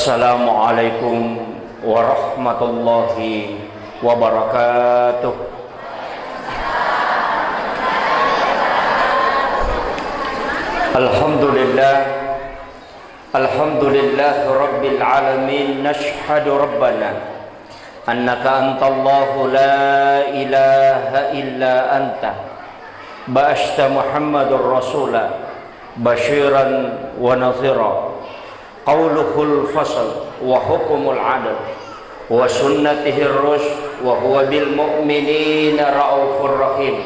Assalamualaikum warahmatullahi wabarakatuh. Alhamdulillah, alhamdulillah rabbil alamin. Nashhadu rabbana annaka antallahu la ilaha illa anta ba'asta Muhammadur Rasulah basyiran wa nadhira. Qauluhul fasl wa hukumul adl wa sunnatihir rusy wa huwa bil mu'minina raufur rahim.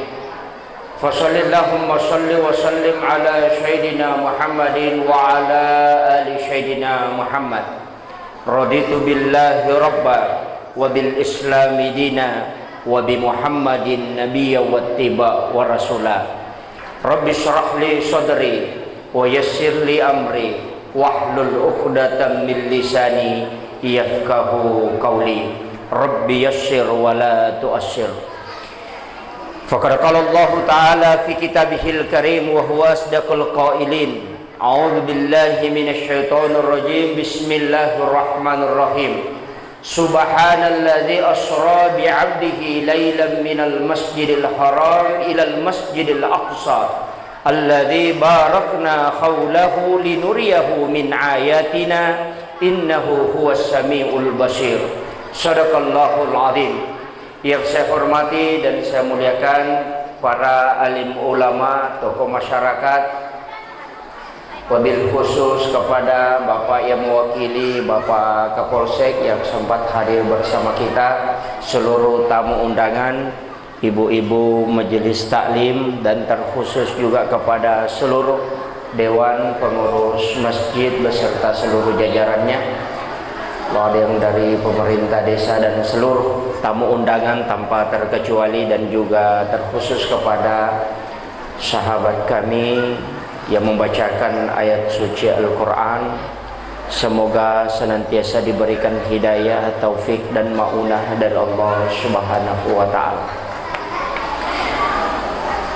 Fasallallahumma salli wa sallim ala sayyidina Muhammadin wa ala ali sayyidina Muhammad. Raditu billahi rabba wa bil islami dina wa bi Muhammadin nabiyya wattiba wa rasula. Rabbi shrah li sadri wa yassir li amri wahlul 'uqdatam min lisani yafqahu qawli. Rabbi yassir wa la tu'assir. Faqad qala Allah Ta'ala fi kitabihil karim wa huwa asdaqul qailin. A'udzu billahi minasy syaithanir rajim. Bismillahirrahmanirrahim. Subhanalladzi asra bi 'abdihi lailan minal masjidil haram ilal masjidil aqsa alladzi barakna haulahu linuriyahu min ayatina innahu huwas samiul basir. Shadaqallahul azim. Yang saya hormati dan saya muliakan para alim ulama, tokoh masyarakat, wabil khusus kepada Bapak yang mewakili Bapak Kapolsek yang sempat hadir bersama kita, seluruh tamu undangan, ibu-ibu majelis taklim, dan terkhusus juga kepada seluruh dewan pengurus masjid beserta seluruh jajarannya, ada yang dari pemerintah desa dan seluruh tamu undangan tanpa terkecuali, dan juga terkhusus kepada sahabat kami yang membacakan ayat suci Al-Quran. Semoga senantiasa diberikan hidayah, taufik dan maunah dari Allah Subhanahu wa ta'ala.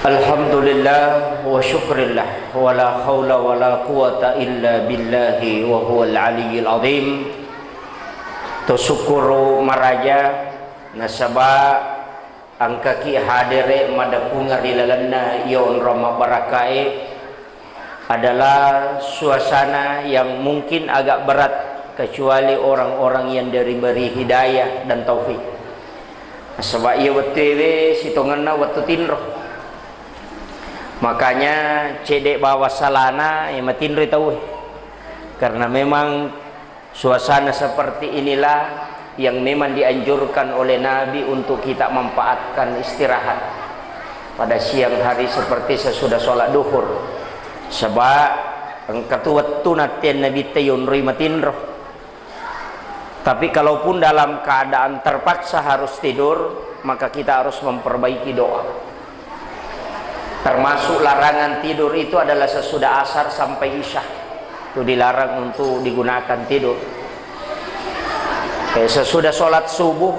Alhamdulillah wa syukrillah wa la hawla wa la quwata illa billahi wa huwal aliyyil azim. Tosukuru maraja nasaba angkaki hadire madapunga rilalanna yon rama barakai adalah suasana yang mungkin agak berat kecuali orang-orang yang diberi hidayah dan taufik. Sebab ia wetewe sitonganna watu tinroh. Makanya cedek bawa salana yang matinro tahu. Karena memang suasana seperti inilah yang memang dianjurkan oleh Nabi untuk kita manfaatkan istirahat pada siang hari seperti sesudah sholat duhur. Sebab ketua natian Nabi tayun rimatinroh. Tapi kalaupun dalam keadaan terpaksa harus tidur, maka kita harus memperbaiki doa. Termasuk larangan tidur itu adalah sesudah asar sampai isya. Itu dilarang untuk digunakan tidur. Sesudah sholat subuh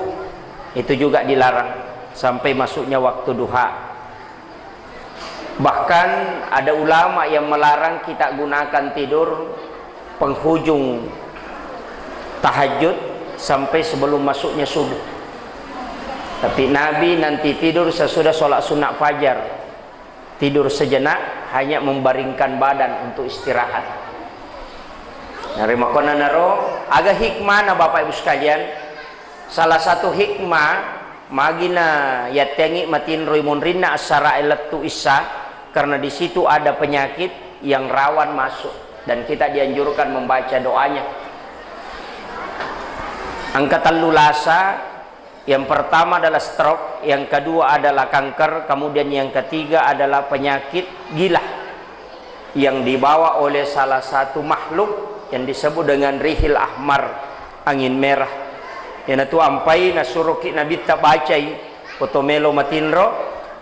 itu juga dilarang sampai masuknya waktu duha. Bahkan ada ulama yang melarang kita gunakan tidur penghujung tahajud sampai sebelum masuknya subuh. Tapi Nabi nanti tidur sesudah sholat sunat fajar. Tidur sejenak, hanya membaringkan badan untuk istirahat. Nari makona naro agak hikmah na Bapak Ibu sekalian. Salah satu hikmah magina yatengi matin roimun rinna asara elatu isa, karena di situ ada penyakit yang rawan masuk dan kita dianjurkan membaca doanya. Angkatan lulasa, yang pertama adalah stroke, yang kedua adalah kanker, kemudian yang ketiga adalah penyakit gila yang dibawa oleh salah satu makhluk yang disebut dengan rihil ahmar, angin merah. Yang itu ampai nasuruki nabi tabacai otomelo matinro,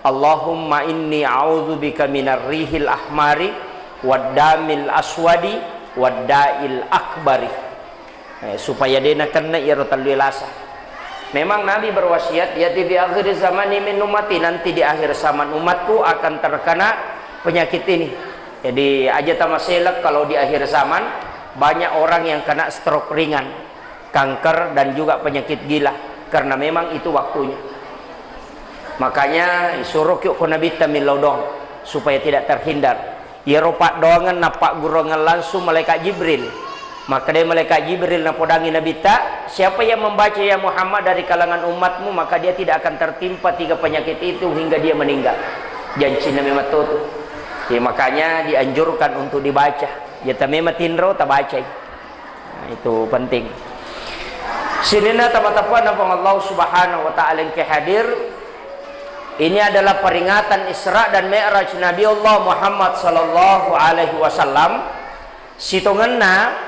Allahumma inni a'udzubika minar rihil ahmari waddamil aswadi wadda'il akbari. Supaya dia nak kena ia rotal lasa. Memang Nabi berwasiat, ya di akhir zaman min ummati, nanti di akhir zaman umatku akan terkena penyakit ini. Jadi aja tamaselak kalau di akhir zaman banyak orang yang kena stroke ringan, kanker, dan juga penyakit gila, karena memang itu waktunya. Makanya suruh kyuk kunabita min laudong supaya tidak terhindar. Ya ropak doangan napak gurongan langsung malaikat Jibril. Maka dia malaikat Jibril napodangi nabita, siapa yang membaca ya Muhammad dari kalangan umatmu, maka dia tidak akan tertimpa 3 penyakit itu hingga dia meninggal. Janjinya memang tuh. Ya makanya dianjurkan untuk dibaca. Ya memang tinro tak baca. Nah, itu penting. Sinina teman-teman Allah Subhanahu wa taala yang hadir. Ini adalah peringatan Isra dan Mi'raj Nabi Allah Muhammad sallallahu alaihi wasallam. Situngenna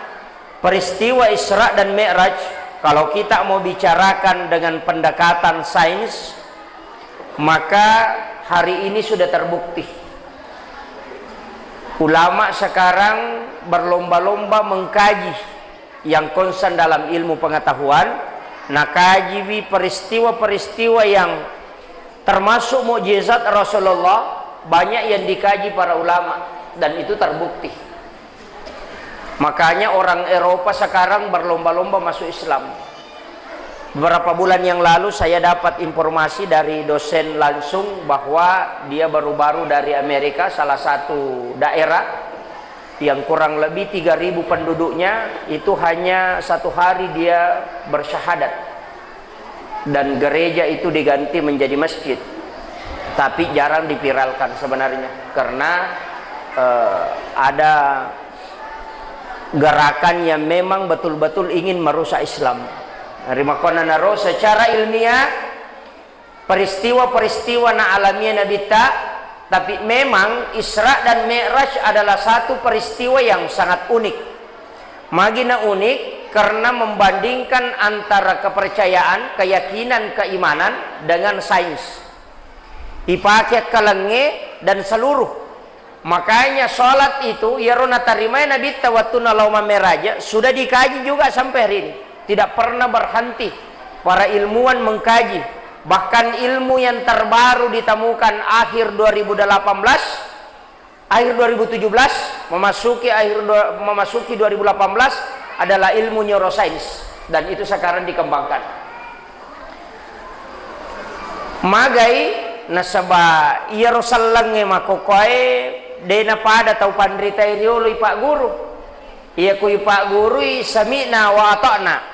peristiwa Isra dan Mi'raj, kalau kita mau bicarakan dengan pendekatan sains, maka hari ini sudah terbukti. Ulama sekarang berlomba-lomba mengkaji yang konsen dalam ilmu pengetahuan, nakaji peristiwa-peristiwa yang termasuk mukjizat Rasulullah, banyak yang dikaji para ulama dan itu terbukti. Makanya orang Eropa sekarang berlomba-lomba masuk Islam. Beberapa bulan yang lalu saya dapat informasi dari dosen langsung bahwa dia baru-baru dari Amerika, salah satu daerah yang kurang lebih 3.000 penduduknya, itu hanya 1 hari dia bersyahadat. Dan gereja itu diganti menjadi masjid. Tapi jarang dipiralkan sebenarnya, karena ada gerakan yang memang betul-betul ingin merusak Islam. Rimakona naro secara ilmiah peristiwa-peristiwa na alamiah Nabi tapi memang Isra dan Mi'raj adalah satu peristiwa yang sangat unik. Magina unik karena membandingkan antara kepercayaan, keyakinan, keimanan dengan sains. Dipakai kalenge dan seluruh. Makanya sholat itu yarona tarimai Nabi tawatuna lauma meraja sudah dikaji juga sampai hari ini, tidak pernah berhenti para ilmuwan mengkaji. Bahkan ilmu yang terbaru ditemukan akhir 2018, akhir 2017 memasuki 2018 adalah ilmu neuroscience, dan itu sekarang dikembangkan. Magai nasaba iya rosallange makokoy dena pada tau pandrita iriolo Pak Guru. Iya ku Pak Guru sami'na wa ata'na.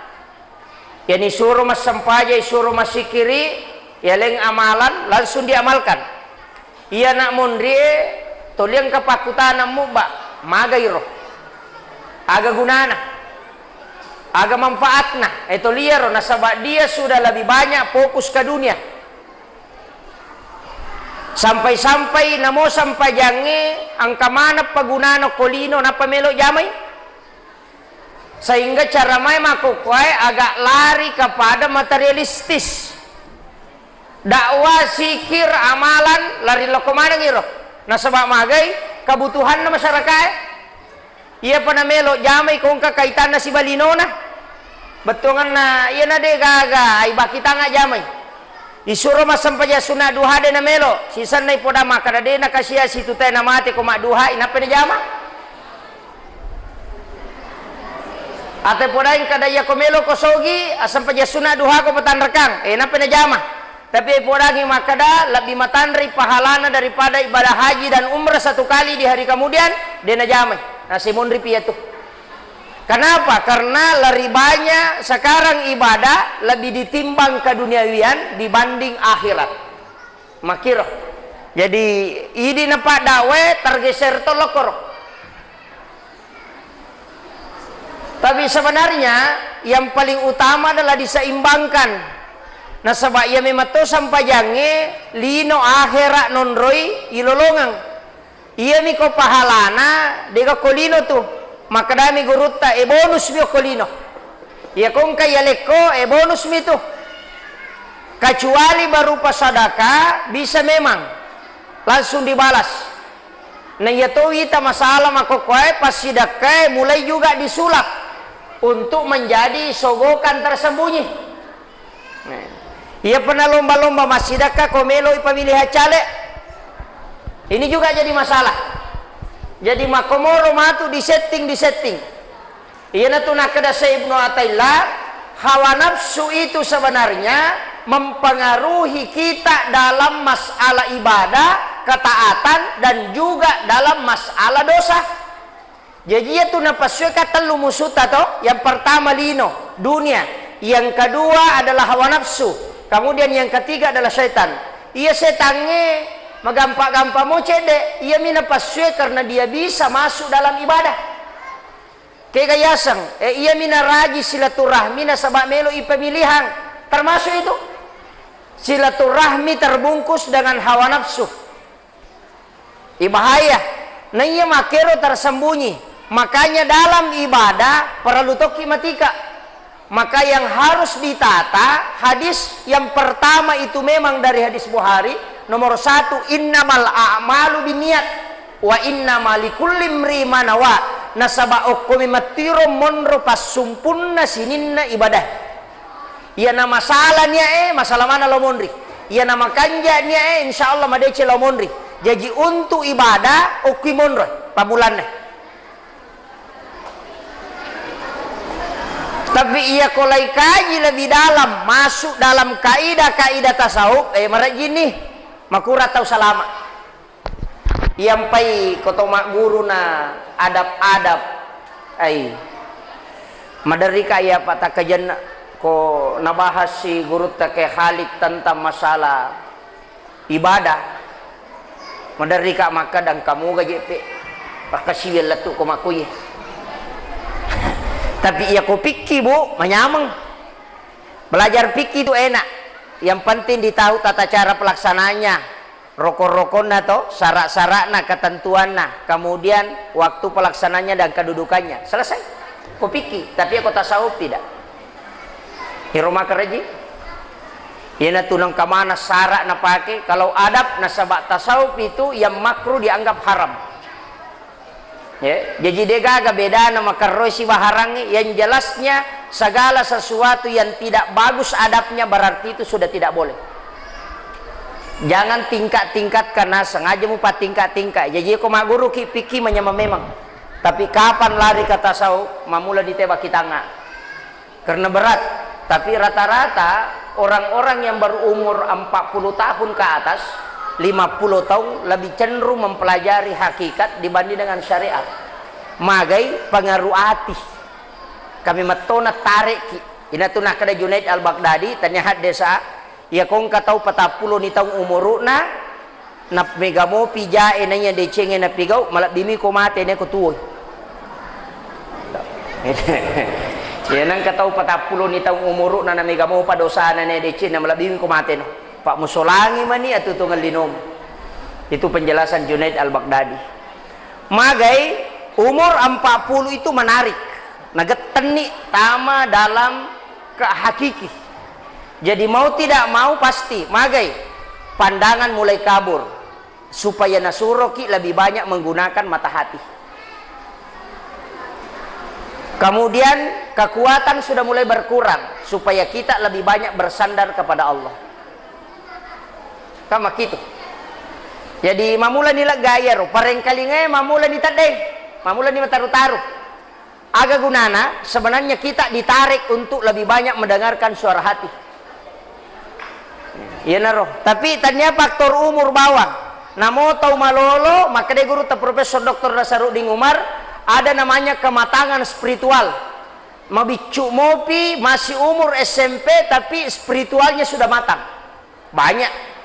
Yani suruh mas sampaja, suruh mas sikiri, ya leng amalan langsung diamalkan. Iya nak mundri toliang kepakutan mubba magairo. Aga gunana. Aga manfaatna. Itu liaro nasabak dia sudah lebih banyak fokus ke dunia. Sampai-sampai namo sampai jange angka mana pagunano kolino na pamelo jamay, sehingga cara may makukuhay agak lari kepada materialistis. Dakwah, sikir, amalan lari lo kemana ngiro nasabak magay kebutuhan na masyarakat. Iya pa na melo jamay kung kakaitan na si balinona betungan na iya na de gaga ay bakita nga jamay. Disuruh mas sampaja sunat duha de na melo sisan na ipoda makada de na kasya si tutay na mati ko duha ina penjama ate podain kada ya ko melo ko sogi asampaja sunat duha ko patan rekang ina penjama tapi podangi makada lebih matandri pahalana daripada ibadah haji dan umrah 1 kali di hari kemudian de na jamai nasi mundri piatu. Kenapa? Karena lebih banyak sekarang ibadah lebih ditimbang keduniawian dibanding akhirat. Makiro. Jadi ini nampak dawe tergeser tolokor. Tapi sebenarnya yang paling utama adalah diseimbangkan. Nah sebab ia memato sampai jange lino akhirat nonroi ilolongang. Ia miko pahalana dega kolino tuh. Maka dami gurutta e bonus mi kolino. Ya kung kaya leko e bonus mi tuh. Kecuali berupa sedekah bisa memang langsung dibalas. Nah ya tuh kita masalah makokoy pas sedekah mulai juga disulap untuk menjadi sogokan tersembunyi. Nah, ia pernah lomba-lomba mas sedekah komelo ipamilih cale. Ini juga jadi masalah. Jadi makomoro matu disetting. Iya na tunakada sa Ibnu Athaillah, hawa nafsu itu sebenarnya mempengaruhi kita dalam masalah ibadah, ketaatan, dan juga dalam masalah dosa. Jadi itu napasya kata lumusuta to. Yang pertama lino, dunia. Yang kedua adalah hawa nafsu. Kemudian yang ketiga adalah syaitan. Iya setannya magampa-gampa mo cede. Iya mina pasya karena dia bisa masuk dalam ibadah. Kegayasang, iya mina raji silaturahmi na sabak melo ipemilihan. Termasuk itu. Silaturahmi terbungkus dengan hawa nafsu. Ibahaya. Nah iya makero tersembunyi. Makanya dalam ibadah perlu toki matika. Maka yang harus ditata hadis yang pertama itu memang dari hadis Bukhari nomor 1, innamal a'malu binniyat wa innamal likulli imri ma nawa. Nasaba okumi matiro monro pasumpunna sininna ibadah. Ia nama salahnya masalah mana lo mondri. Ia nama kanjanya insyaallah madece lo mondri. Jadi untuk ibadah okui monro pabulannya. Tapi ia kolai kaji lebih dalam, masuk dalam kaidah-kaidah tasawuf, mereka gini, makura tahu salama. Yang pai koto mak guru na adab-adab, madarika ya pak tak kajan ko nabahas si guru tak Khalid tentang masalah ibadah. Madarika maka dan kamu gaji pe, pakasiwil latu ko makuye. Tapi ia ko pikir bu, menyameng. Belajar pikir itu enak. Yang penting ditahu tata cara pelaksananya. Rokok-rokoknya toh, syarat-syaratnya, ketentuannya. Kemudian waktu pelaksananya dan kedudukannya. Selesai. Ko pikir, tapi aku tasawuf tidak. Hiroma kereji. Ia tunang kemana syarat na pakai. Kalau adab na sabak tasawuf itu yang makruh dianggap haram. Ya, jadi dia gak beda nama karoi si baharangi yang jelasnya segala sesuatu yang tidak bagus adabnya berarti itu sudah tidak boleh. Jangan tingkat-tingkat karena sengaja mupa tingkat-tingkat. Jadi aku mak guru ki pikir menyama memang. Tapi kapan lari ke tasawuf mamula ditebak kita nggak? Karena berat. Tapi rata-rata orang-orang yang berumur 40 tahun ke atas 50 tahun lebih cenderung mempelajari hakikat dibanding dengan syariat. Magai pengaruh hati. Kami matona tarik ki. Ina tu nak kada Junaid al-Baghdadi tanya had desa. Ya kong katau 40 ni tahun umuruna na megamo pija enanya decenge na pigau malap bimi ko mate ne ko tuoy. Ya nang katau 40 ni tahun umuruna na megamo pa dosa na ne decenge na malap bimi ko mate no. Pak musolangi mani atau tunggal linom. Itu penjelasan Junaid al-Baghdadi. Magai umur 40 itu menarik. Nageteni tama dalam kehakiki. Jadi mau tidak mau pasti. Magai pandangan mulai kabur. Supaya nasuroki lebih banyak menggunakan mata hati. Kemudian kekuatan sudah mulai berkurang. Supaya kita lebih banyak bersandar kepada Allah. Kama gitu. Jadi mamula nila gaya ro, pareng kalinge mamula ditadeng, mamula ni taru-taru. Aga gunana sebenarnya kita ditarik untuk lebih banyak mendengarkan suara hati. Iya naro. Tapi tanya faktor umur bawang. Namo tau malolo, maka de guru ta Profesor Dr. Nasaruddin Umar ada namanya kematangan spiritual. Mabicu mopi masih umur SMP tapi spiritualnya sudah matang. Banyak.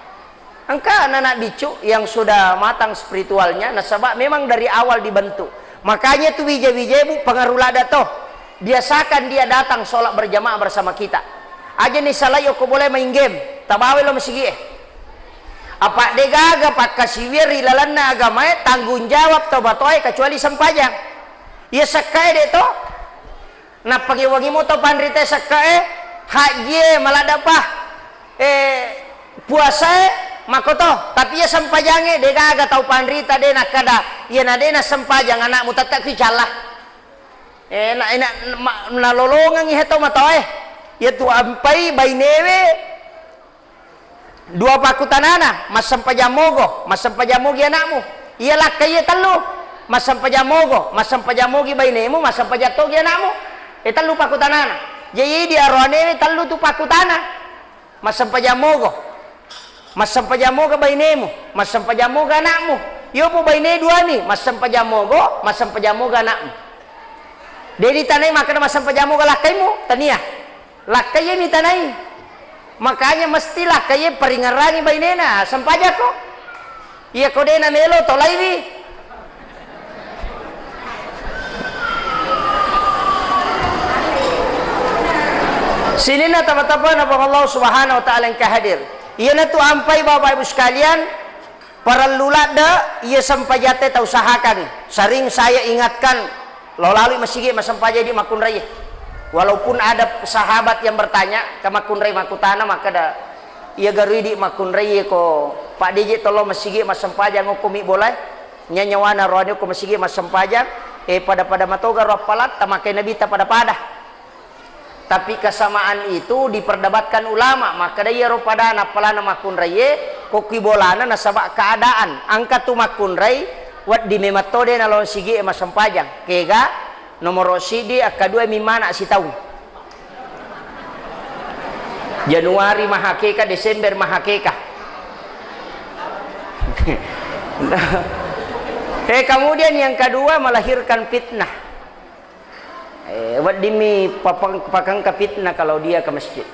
Engkau anak bicu yang sudah matang spiritualnya, nasabak memang dari awal dibentuk. Makanya tuh wija-wija bu pengaruh lada toh. Biasakan dia datang sholat berjamaah bersama kita. Aja nih salah yoko boleh main game. Tabawe lo masih apa degaga pak kasiwir ilalana agama tanggung jawab tobatoy kecuali sempajang. Ya sakai de toh. Nah pagi-pagi mo to pandrite sakai haji maladapah puasa makoto tapi ya sempajange de gaga tau pandrita de nakada ya nadena sempajang anak mutatak kicalah nalolongan iheto matoe ya tu ampai bainewe dua pakutanana mas sempajamogo anakmu iyalah kaya telu masam pajamogo, masam pajamogi bainemu, masam pajatogi anakmu. Talu pakutanana. Jadi dia roane talu tu pakutana. Masam pajamogo. Masam pajamoga bainemu, masam pajamoga anakmu. Yo po baine dua ni, masam pajamogo, masam pajamoga anakmu. Dedi tanai maka masam pajamoga lakaimu, tania. Lakai ni tanai. Makanya mesti lakai peringarangi bainena, sampaja ko. Iya kode na melo tolaiwi. Sini na tapa-tapa na Allah Subhanahu wa taala yang kahadir. Iya na tu ampai Bapak Ibu sekalian, para lulada ia sampajate tau usahakan. Sering saya ingatkan lo lalu masih masampaja di makun raya. Walaupun ada sahabat yang bertanya ke makun raya makutana maka da ia garudi makun raya ko Pak DJ tolong masih masampaja ngokumi boleh nyanyawana rohani ko masih masampaja pada matoga rapalat tamakai nabi ta pada tapi kesamaan itu diperdebatkan ulama maka dia pada napalana makun raya koki bolana nasabak keadaan angkat tu makun raya wat di mematode na lawan sige masampajang kega nomor sidi akadua mimana si tahu Januari mahakeka Desember mahakeka kemudian yang kedua melahirkan fitnah wadimi pakang fitnah kalau dia ke masjid.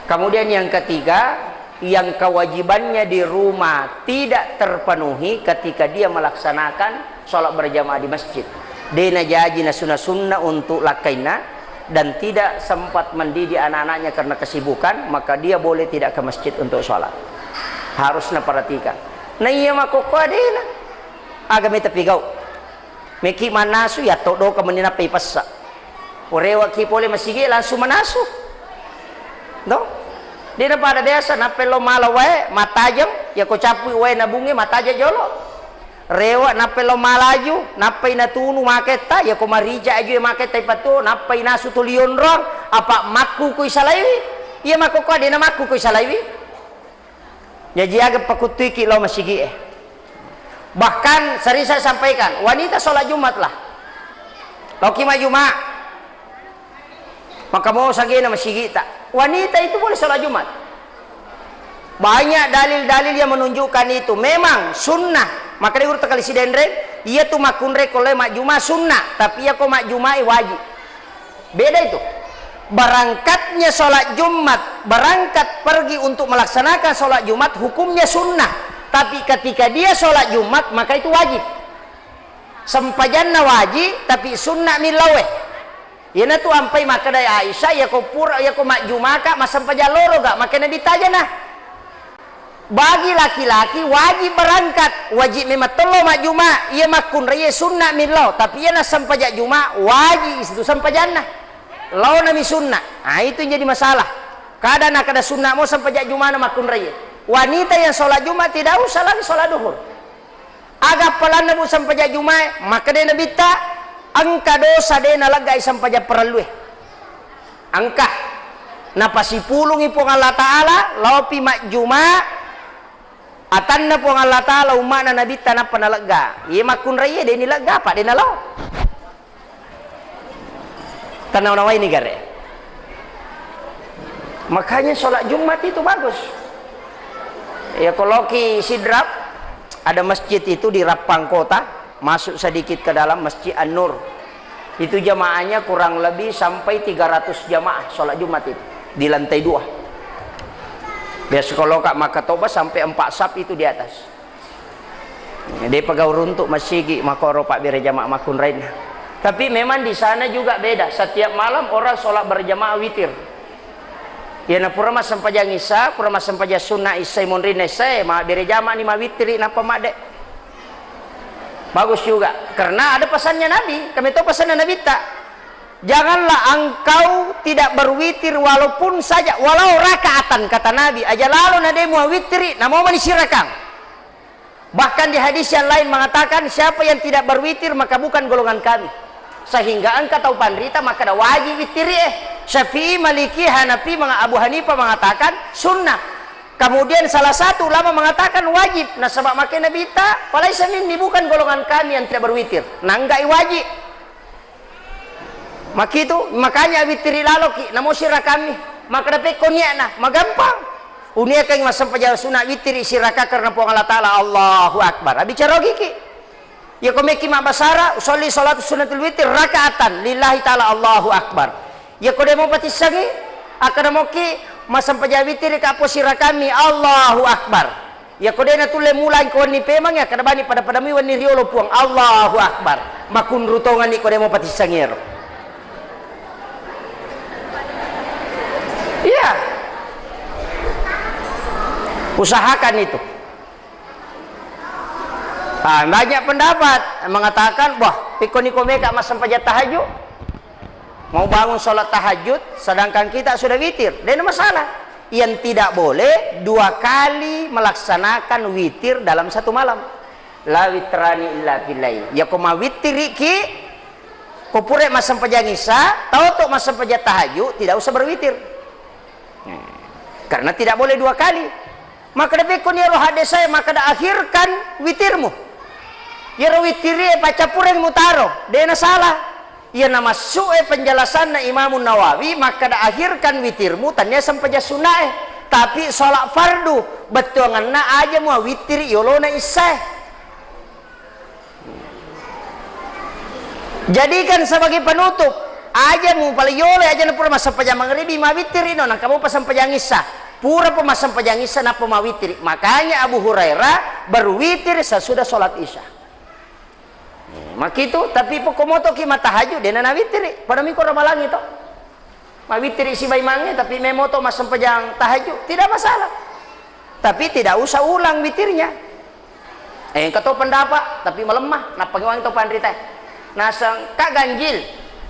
Kemudian yang ketiga yang kewajibannya di rumah tidak terpenuhi ketika dia melaksanakan sholat berjamaah di masjid. Dena jajina sunnah untuk lakaina dan tidak sempat mendidik anak-anaknya karena kesibukan, maka dia boleh tidak ke masjid untuk sholat. Harusnya perhatikan. Nah iya makoko adena agami tapigau. Meki manasu ya todo kemenina pipasa. Orewa ki pole masigi langsung manasu. No? Dia pada biasa napelo malawae matajam ya ko capu wae nabunge mataja jolo. Rewa napelo malaju napai natunu maketa ya ko marija aju maketa ipatu napai nasu tulion rong apa makku ku isalaiwi. Iya makoko adena makku ku isalaiwi. Jadi agak pakutui lo masigi Bahkan sering saya sampaikan wanita sholat Jumat lah. Lauki mah Jumat. Maka mau sagena masigi tak. Wanita itu boleh sholat Jumat. Banyak dalil-dalil yang menunjukkan itu. Memang sunnah. Maka dia urut kali si dendre. Ia tu makunre kalau mak Jumat sunnah. Tapi ia kok mak Jumat wajib. Beda itu. Berangkatnya sholat Jumat, berangkat pergi untuk melaksanakan sholat Jumat, hukumnya sunnah. Tapi ketika dia sholat Jumat, maka itu wajib. Sempajanna wajib, tapi sunnah milawe. Yana tu ampai maka dari Aisyah, ya ko pura, ya ko mak Jumat kak, mas sempajan loro gak, maka Nabi tanya nah. Bagi laki-laki wajib berangkat, wajib memang telo mak Jumat, ia makun raya sunnah milau, tapi yana sempajak Jumat wajib itu sempajanna. Lau nami sunnah, itu yang jadi masalah. Kadang nak ada sunnah mau sampai Jumat makun raya. Wanita yang sholat Jumat tidak usah lagi sholat duhur. Agak pelan nabu sampai Jumat, maka dia nabi tak angka dosa dia nalagai sampai perlu. Angka, napasi pulung ipong Allah Taala, laupi mak Jumat, atan na pong Allah Taala umat na nabi tanah panalaga. Ia makun raya dia ni lega apa dia nalau. Tanah ini gare. Makanya sholat Jumat itu bagus. Ya kalau ki Sidrap ada masjid itu di Rapang kota, masuk sedikit ke dalam Masjid An-Nur. Itu jamaahnya kurang lebih sampai 300 jamaah sholat Jumat itu di lantai 2. Biasa kalau Kak Makatoba sampai 4 saf itu di atas. Dia pegaur untuk masjid makoro Pak Bire jamaah makun raina. Tapi memang di sana juga beda. Setiap malam orang sholat berjamaah witir. Ya na pura mas sampaja ngisa, pura mas sampaja sunnah isai monrina isai, ma bere jamaah ni ma witiri napa made. Bagus juga. Karena ada pesannya Nabi. Kami tahu pesannya Nabi tak. Janganlah engkau tidak berwitir walaupun saja, walau rakaatan kata Nabi. Aja lalu nademu witiri, namo manisirakang. Bahkan di hadis yang lain mengatakan siapa yang tidak berwitir maka bukan golongan kami. Sehingga engkau tahu pandrita maka ada wajib witiri Syafi'i, Maliki, Hanafi, Abu Hanifah mengatakan sunnah. Kemudian salah satu ulama mengatakan wajib. Nah sebab makanya Nabi tak, palaisa minni, bukan golongan kami yang tidak berwitir. Nah enggak wajib. Makanya witiri laloki, namo sirah kami. Maka dapat konya nah, magampang. Unia kang masam pajar sunat witiri siraka karena puang Allah Ta'ala Allahu Akbar. Abi carogi ki. Ya komeki ma basara, usolli salatu sunatul witir rakaatan lillahi ta'ala Allahu Akbar. Ya kode mau patisangi, akan moki masam pajawitiri ka posira kami Allahu Akbar. Ya kode na tule mulai ko ni pemang ya kada bani pada mi wani riolo puang Allahu Akbar. Makun rutongan ni kode mo patisangir. Iya. Usahakan itu. Nah, banyak pendapat mengatakan, wah, pikoni komeka masam pajat tahajud. Mau bangun sholat tahajud sedangkan kita sudah witir, dan masalah. Yang tidak boleh 2 kali melaksanakan witir dalam satu malam. La witrani illa billail. Ya koma witiri ki kopure masam pajangisa, tahu tok masam pajat tahajud tidak usah berwitir. Karena tidak boleh 2 kali. Maka dapet koni roh hade saya maka dah akhirkan witirmu. Ya witiri baca pureng mutaro, dena salah. Ya nama su'e penjelasan na Imam Nawawi maka dah akhirkan witirmu tanya sampai sunnah tapi sholat fardu betul ngana aja mau witir yolona isah. Jadikan sebagai penutup aja mau paling yole aja pura masa pajang maghribi ma witir ino nang kamu pasang pajang isah pura pemasang pajang isah napa ma witir. Makanya Abu Hurairah berwitir sesudah sholat isya. Mak itu tapi pokomoto ki matahaju dena na witiri pada miko ramalan itu ma witiri si baimangnya tapi memoto masam pejang tahaju tidak masalah tapi tidak usah ulang witirnya kata pendapat tapi melemah na pangiwang itu pandrita nasang kak ganjil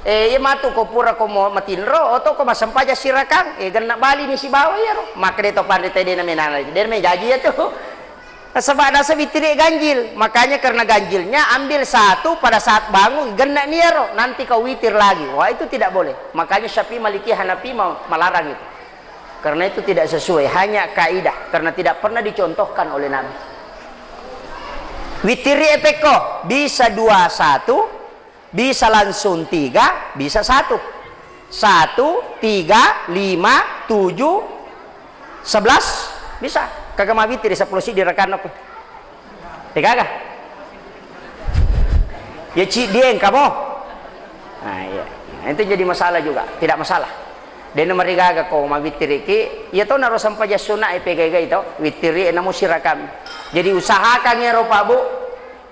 ya matu ko pura ko mo matinro oto ko masam paja sirakang ganna bali ni si bawa ya ro maka deto pandrita dena menana dena me jaji ya tuh. Sebab nasa witiri ganjil, makanya karena ganjilnya ambil satu pada saat bangun genak niaro nanti kau witir lagi. Wah itu tidak boleh. Makanya Syafi'i, Maliki, Hanafi melarang itu. Karena itu tidak sesuai, hanya kaidah karena tidak pernah dicontohkan oleh Nabi. Witiri epeko bisa 2 1, bisa langsung 3, bisa 1. 1 3 5 7 11 bisa. Kagak mawiti di 10 si direkan aku. Kagak. Ya ci dieng kamu. Nah iya. Nah, itu jadi masalah juga. Tidak masalah. Dan nomor kagak kau mawiti riki. Ya to naro sampai jasuna epega itu. Witiri namo sirakam. Jadi usahakan ya ropa bu.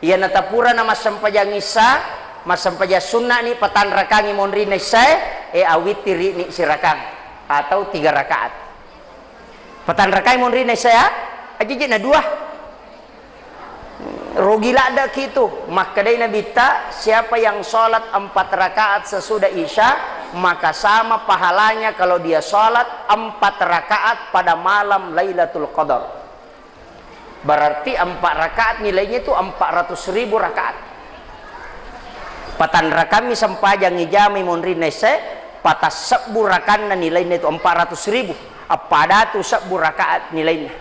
Ya natapura nama sampai jangisa. Mas sampai jasuna ni patan rakangi monri nesai. Awitiri ni sirakam. Atau 3 rakaat. Patan rakai mon rina saya aja na 2 rugi lada gitu maka dari Nabi ta siapa yang sholat 4 rakaat sesudah isya maka sama pahalanya kalau dia sholat 4 rakaat pada malam Lailatul Qadar berarti 4 rakaat nilainya itu 400.000 rakaat patan rakami sampai jangi jami mon rina saya patas seburakan nilainya itu 400.000 pada tu 10 rakaat nilainya.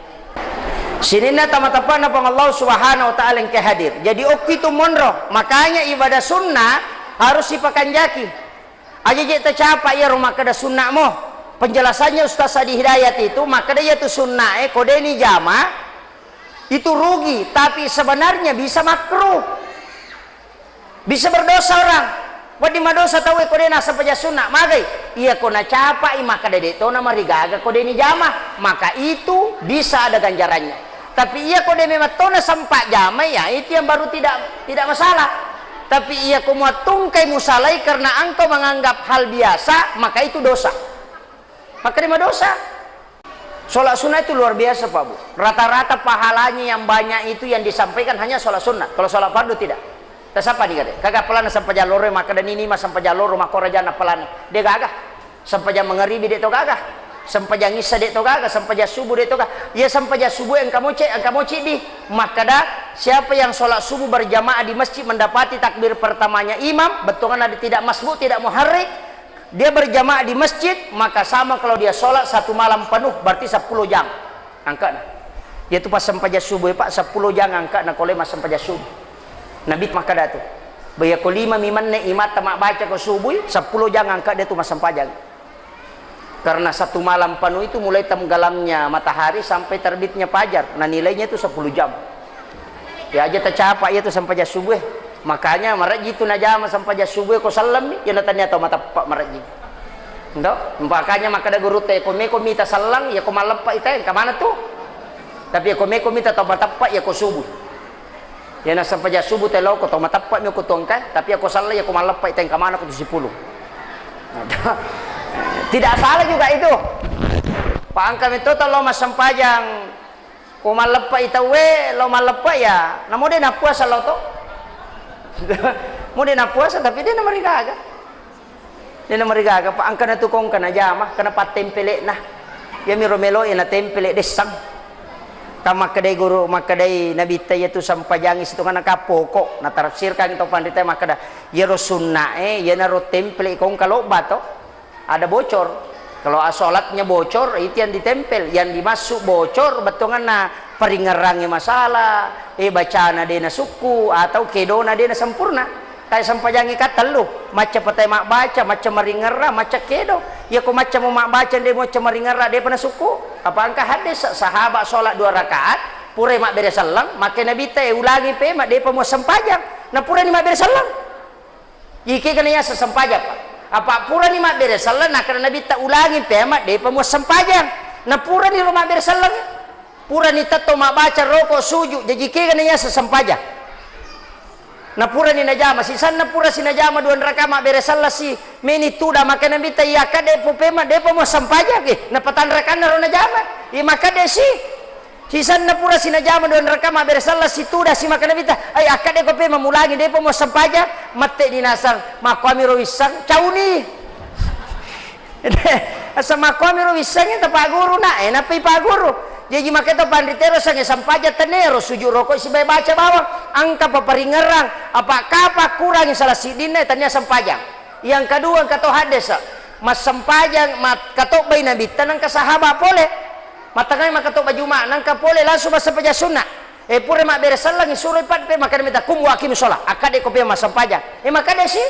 Sini na tamatapa na pang Allah Subhanahu wa taala yang kehadir. Jadi oki tu monro, makanya ibadah sunnah harus dipakanjaki. Aja je tercapai ya rumah kada sunnah mo. Penjelasannya Ustaz Sadi Hidayat itu maka dia tu sunnah kode ni jama itu rugi, tapi sebenarnya bisa makruh. Bisa berdosa orang. Wadi madosa tahu kode nasa paja sunnah magai iya kona capa maka dedeto nama rigaga kode ni jama maka itu bisa ada ganjarannya tapi iya kode memang tona sampai jama ya itu yang baru tidak masalah tapi iya kau tungkai musalai karena engkau menganggap hal biasa maka itu dosa maka lima dosa. Sholat sunnah itu luar biasa Pak Bu, rata-rata pahalanya yang banyak itu yang disampaikan hanya sholat sunnah, kalau sholat fardu tidak. Tasapa di kade kagak pelan sampai jalur maka dan ini mas sampai jalur maka rajana pelan dia gagah sampai jam mengeribi dia to gagah sampai jam isya dia to gagah sampai jam subuh dia to gagah ya sampai jam subuh yang kamu cek di maka dah siapa yang sholat subuh berjamaah di masjid mendapati takbir pertamanya imam betul kan ada tidak masbuk tidak muharrik dia berjamaah di masjid maka sama kalau dia sholat 1 malam penuh berarti 10 jam angkat na. Yaitu pas sampaja subuh pak 10 jang angkat na koleh mas sampaja subuh. Nabi maka datu. Baya ko 5 miman ne imat tamak baca ko subuh 10 jang angkat dia tu mas sampajang. Karena satu malam penuh itu mulai tenggelamnya matahari sampai terbitnya fajar. Nah nilainya itu 10 jam. Ya aja tercapai itu sampai jas subuh. Makanya maraji itu najama sampai jas subuh ko salam ni. Ya natanya tau mata pak maraji. Ndo, makanya maka ada guru teh ko mita salang ya ko malam pak ite ke mana tuh? Tapi ya ko mita tau mata pak ya ko subuh. Ya na sampai jas subuh teh lo ko tau mata pak mi ko tongkai, tapi ya ko salah ya ko malam pak ite ke mana ko 10. Tidak salah juga itu. Pak angkam itu lo mas sampajang kumalepa itawe lo malepa ya. Namun dia nak puasa lo to. Mau dia nak puasa tapi dia nak marigaga. Dia nak marigaga. Pak angkam itu kong kana jamah kana patempele nah. Ya miro melo ina tempele desang. Tama kadai guru makadai nabi taya tu sampajang itu kana kapoko na tafsirkan itu pandita makada ya sunna ya naro tempele kong kalau bato. Ada bocor. Kalau sholatnya bocor itu yang ditempel, yang dimasuk bocor betongan na peringerangnya masalah bacana dena suku atau kedona dena sempurna kayak sampajangi kata lu macam patai mak baca macam meringerah macam kedo ya kok macam mak baca dia macam meringerah dia pernah suku apa angka hadis sahabat sholat 2 rakaat pura mak beres salam maka nabi teh ulangi pe mak dia mau sempajang nah pura ni mak beres salam iki kena ya sesempajang pak apa pura ni mak beres salam nah karena nabi tak ulangi pemak dia pemuas sempajang nah pura ni rumah beres salam pura ni tato mak baca rokok sujud jadi kira ni ya sesempajang nah pura ni najama si sana pura si najama 2 rakaat mak beres salam si meni tuda maka nabi tak iya kada pemak dia pemuas sempajang nah patan rakaat na najama iya maka dia si sana pura si najama 2 rakaat mak beres salam si tuda si maka nabi tak ay akade ko pe mamulangi dia pemuas sempajang mate dinasang makwami ro wisang cauni asa makwami ro wisang ta pak guru na napi pak guru jadi maka to panditero sang sampaja tenero sujud rokok si baca bawang angka paparingerang apa kapa kurang salah sidina tanya sampajang yang kedua kato hadis mas sampajang mat kato bay nabi tanang ka sahabat boleh matangay makato bajuma nang ka boleh langsung mas sampaja sunnah pura mak beres salang suruh pat pe maka minta kum wa akim sholat akade ko pe mas sampaja maka desi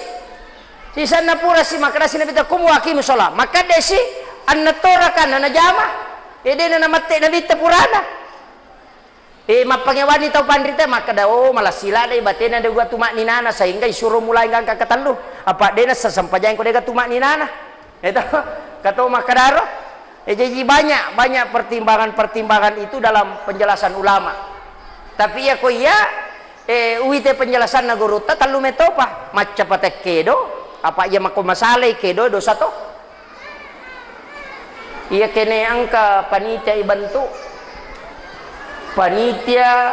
si sana pura si maka desi minta kum wa akim sholat maka desi annatora kan na jama dia na mate nabi ta purana mapangewani tau pandrita maka da malah sila dai batena de gua tumak ninana sehingga disuruh mulai ngangka katalu apa dia na sampaja ko de tumak ninana itu kato makadaro jadi banyak pertimbangan itu dalam penjelasan ulama. Tapi ya ko ya uite penjelasan na guru ta talu metopa macam patek kedo apa ya mako masalah kedo dosa to iya kene angka panitia ibantu panitia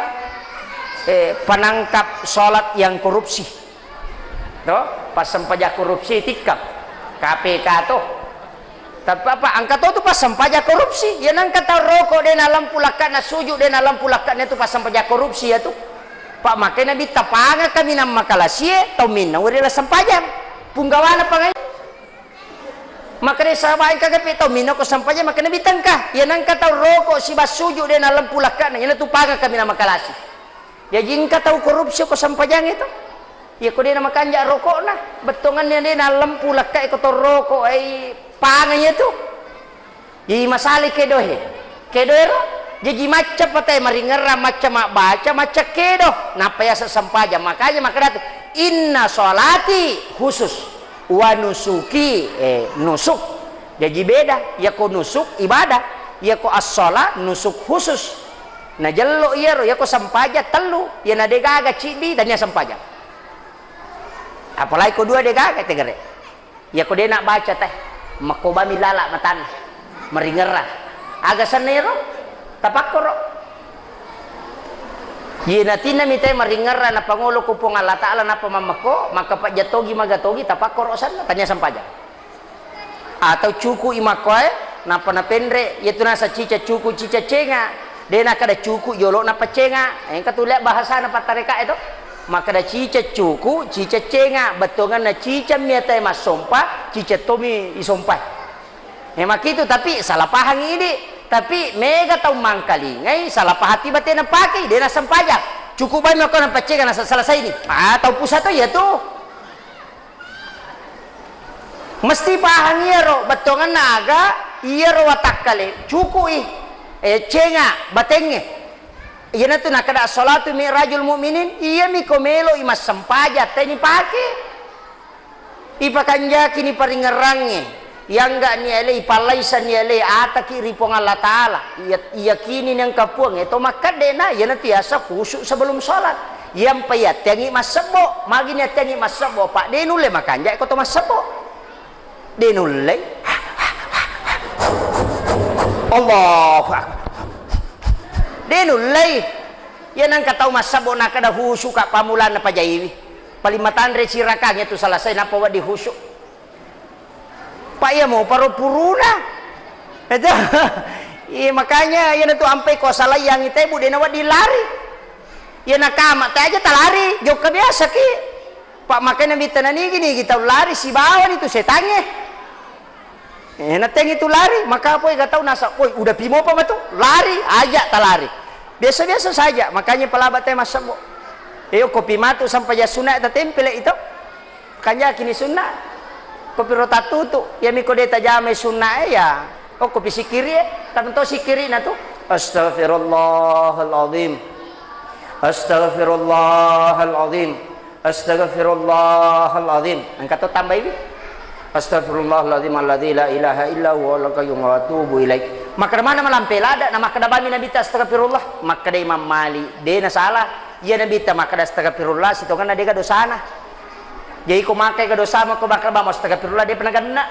penangkap sholat yang korupsi to pas sampaja korupsi tikap KPK to tapi apa angka to pas sampaja korupsi ya nang kata rokok den alam pulakan na sujud den alam pulakan itu pas sampaja korupsi ya tu pak makanya nabi tapanga kami nam makalasie tau minna urila sampaja punggawana pangai makanya sahabat kagak tau minna ko sampaja makanya nabi tangkah ya nang kata rokok si bas sujud den alam pulakan ya tu panga kami nam makalasi ya jing kata korupsi ko sampaja itu ya ko dia nama kanja rokok nah betongannya den alam pulakan ko to rokok panganya tu jadi masalah kedohe jadi macam patai maringera macam mak baca macam kedo napa ya sesampaja makanya maka inna sholati khusus wa nusuki nusuk jadi beda ya ko nusuk ibadah ya ko as-sholat nusuk khusus na jello iya ya ko sampaja telu ya na degaga cibi tanya sampaja apalagi ko dua degaga tegere ya ko dia nak baca teh makoba milala matan meringerah aga sanero tapakoro yinatina mitay maringerah na pangulo ko pong Allah Ta'ala na pamamako maka pak jatogi magatogi tapakoro sana tanya sampaja atau cuku imakoy na panapendre yaitu nasa cica cuku cica cenga dena kada cuku yolo na pacenga yang katulak bahasa na patareka itu maka da cica cuku cica cenga betongan na cica miata mas sompa cica tomi isompa mak itu tapi salah paham ini Tapi mega tahu mangkali ngai salah pahati batin na pakai dia na sampajak. Cukup baik mako na pacega na selesai ini. Tahu pusat tu ya tu. Mesti pahang ro batongan naga ro watak kali. Cukup cenga batenge. Iya na tu nak kada salatu mi'rajul mu'minin iya mi komelo imas sampajak tani pakai. Ipakanja kini paringerange. Yang enggak ni alai palaisan ni alai ataki ripong Allah Ta'ala yakini yang kapuang itu maka dena ya nanti asa khusyuk sebelum salat yang payat tengi masebo magi ni tengi masebo pak denule makanja ko to masebo denule Allahu akbar denule ya nang katau masebo nak kada khusyuk ka pamulan apa jaiwi palimatan re sirakanya tu selesai napa wa di khusyuk Pak ya mau paruh puruna, itu, iya makanya ya itu ampai kau salah yang itu ibu dia nawat dilari, ya nak kamat aja tak lari, jauh kebiasa ki, Pak makanya kita nani gini kita lari si bawah itu setannya, nateng itu lari, maka apa yang tahu nasa, udah pimo apa betul, lari aja tak lari, biasa-biasa saja, makanya pelabat teh masuk, kopi matu sampai ya sunat tak tempel itu, makanya kini sunat. Kopi rota tutu ya miko deta jame sunnah ya kopi sikiri tanto sikiri na tu astaghfirullahalazim astaghfirullahalazim astaghfirullahalazim angkat tu tambah ini astaghfirullahalazim alladzi la ilaha illa huwa al-qayyum wa atubu ilaik maka mana malampelada nama kada bami nabi ta astaghfirullah maka dai Imam Mali dena salah ya nabi ta maka astaghfirullah sitongan dia dosana jadi kau makai ke dosa kau bakal bawa astagfirullah dia pernah kena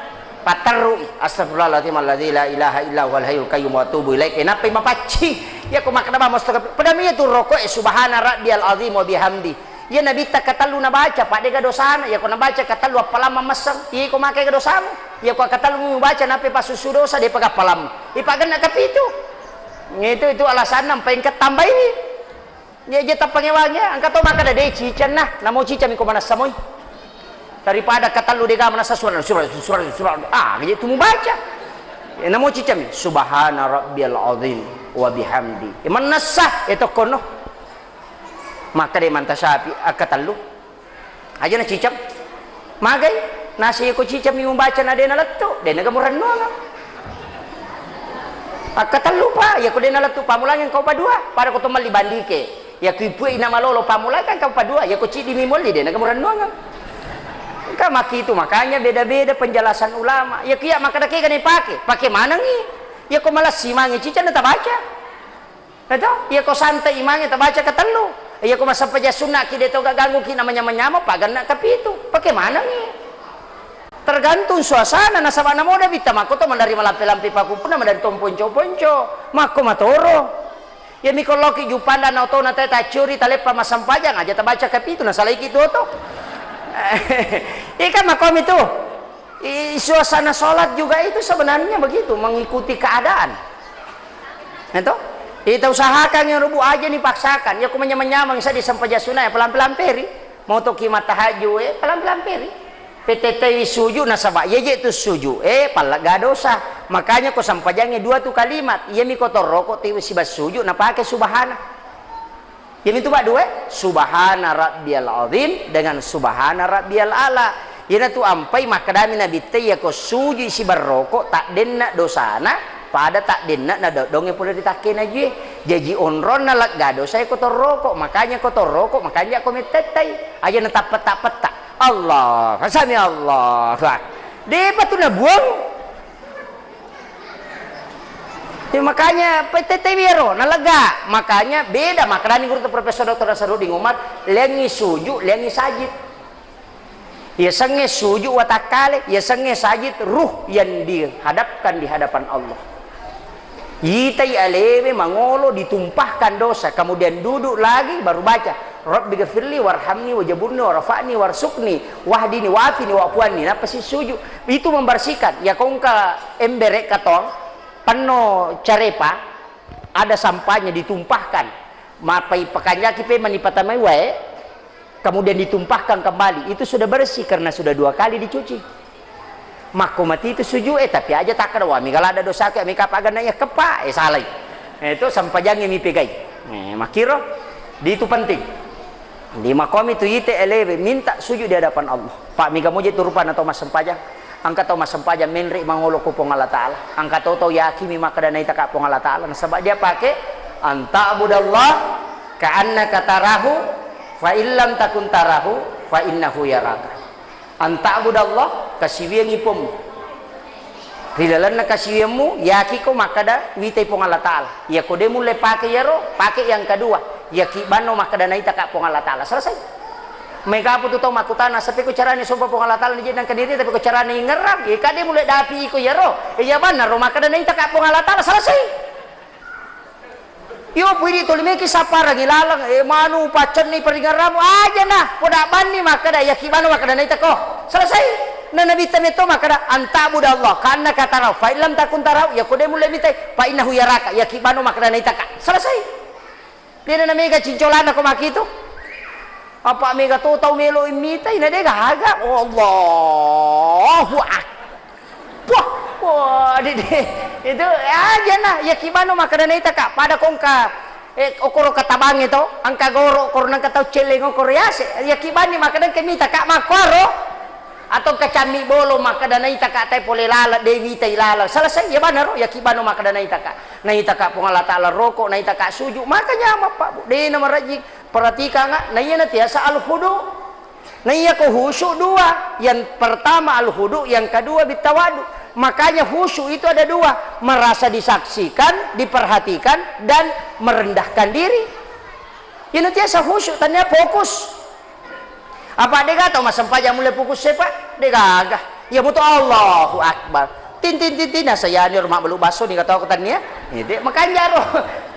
pataru astagfirullahaladzim alladzi la ilaha illa huwal hayyul qayyum wa atubu ilaik kenapa mapaci ya kau makan bawa astagfirullah padahal itu rokok subhana rabbiyal azim wa bihamdi ya nabi tak katalu na baca pak dia ke dosa ya kau na baca katalu apa lama masang ya kau makai ke dosa ya kau katalu baca nape pas susu dosa dia pakai palam ipagan nak kapi itu alasan nampai ketambah ini ya je tapangewangnya angkat tu maka ada cican nah namo cican ko mana samoy daripada kata lu dega mana surat gitu mu baca namo cicam subhana rabbiyal azim wa bihamdi man nasah itu kono maka de mantasapi akatalu aja na cicam magai nasi ko cicam mi membaca na de na latto de na gamuran no akatalu pa ya ko de na latto pamulang kau padua para ko tumal libandike ya ku ipu ina malolo pamulang kan kau padua ya ko cidi mi molli de na gamuran no maki itu makanya beda-beda penjelasan ulama ya kia maka dake kan pakai mana nih ya kok malas simangi cica tak baca betul ya kok santai imangnya tak baca ketelu ya kok masa paja sunnah kita itu gak ganggu kita namanya menyama pagan nak tapi itu pakai mana nih tergantung suasana nasabana moda bita mako to mandari malampe-lampe paku pun mandari tom ponco-ponco mako matoro ya mikoloki jupanda na to na tata curi talepa masampajang aja tak baca kapi itu na salai gitu to ikan makom itu suasana sholat juga itu sebenarnya begitu mengikuti keadaan itu usahakan yang rubuh aja nih paksakan ya aku menyamang saya disampaja sunnah ya pelan-pelan peri mau to kimat tahajud pelan-pelan peri PTT sujud nasabah ya itu sujud pala gak dosa makanya kau sampajangnya dua tuh kalimat ya mi kotor rokok tiba si bas sujud na pakai subhana yang itu pak dua subhana rabbiyal azim dengan subhana rabbiyal ala yana tu ampai makadami nabi teh ya ko suji si barroko tak denna dosana pada tak denna na dongnya pula ditakin aja jadi onron na lag gado saya kotor rokok makanya aku metetai aja na tapet Allah kasami Allah dia patu na buang ya, makanya PTT biro nalaga makanya beda makanya guru Profesor Dr. Nasarudin Umar lengi suju lengi sajid ya senge suju watakale ya senge sajid ruh yang dihadapkan di hadapan Allah yitai aleme mangolo ditumpahkan dosa kemudian duduk lagi baru baca Rabbi ghafirli warhamni wajaburni warafa'ni warsukni wahdini wafini wa'fuani apa sih suju itu membersihkan ya kongka emberek katong penuh carepa ada sampahnya ditumpahkan mapai pekanjaki pe manipatamai wae kemudian ditumpahkan kembali itu sudah bersih karena sudah 2 kali dicuci Mako mati itu sujud tapi aja tak ada wami kalau ada dosa ke mi kapagan ya kepa salah. Itu sampajang mi pegai. Makiro di itu penting. Di makom itu yite eleve minta sujud di hadapan Allah. Pak mi kamu je turupan atau mas sampajang. Angka tau mas sampajang menri mangolo ku pong Allah Taala. Angka tau yaki mi makadana ita ka pong Allah Taala. Sebab dia pakai anta abudallah ka'annaka tarahu fa illam takun tarahu fa innahu yaraka. Anta abudallah kasiwiang ipom rilalan na kasiwiangmu yaki ko makada witai pong Allah Ta'ala ya ko de mulai pakai yaro pakai yang kedua yaki bano makada naita ka pong Allah Ta'ala selesai mega putu tau makutana sapi ko carane sumpah pong Allah Ta'ala ni ke diri tapi ko carane ngeram ya kade mulai dapi ko yaro ya bana ro makada naita ka pong Allah Ta'ala selesai. Yo pwede tulimiki sapara gilalang manu pacan ni peringaramu aja nah poda bani makada yakibano makada naita ko selesai na nabita nito makada antabu Allah karena kata rau fa illam takun tarau ya kode mulai mitai fa innahu yaraka yakibano makada naita ka selesai dia na mega cincolana ko makito apa mega to tau melo imitai na dega haga Allahu akbar wah itu aja nah ya kibano makadana ita ka pada kongka okoro katabang itu angka goro okoro nang katau celeng okoro yase ya kibani makadana kemita ka makwaro atau kacami bolo makadana ita ka tay pole lala dewi tay lala selesai ya banaro ya kibano makadana ita ka na ita ka pong Allah Taala roko na ita ka suju makanya apa Pak de na marajik perhatikan nga na iya na tiasa al-hudu na iya ko husu dua yang pertama al-hudu yang kedua bitawadu. Makanya khusyuk itu ada dua, merasa disaksikan, diperhatikan, dan merendahkan diri. Ini tiasa khusyuk, tanya fokus. Apa dia kata mas sampajang mulai fokus siapa? Dia gagah. Ya betul Allahu Akbar. Tin saya ni rumah belum baso ni kata aku tanya. Ini makanya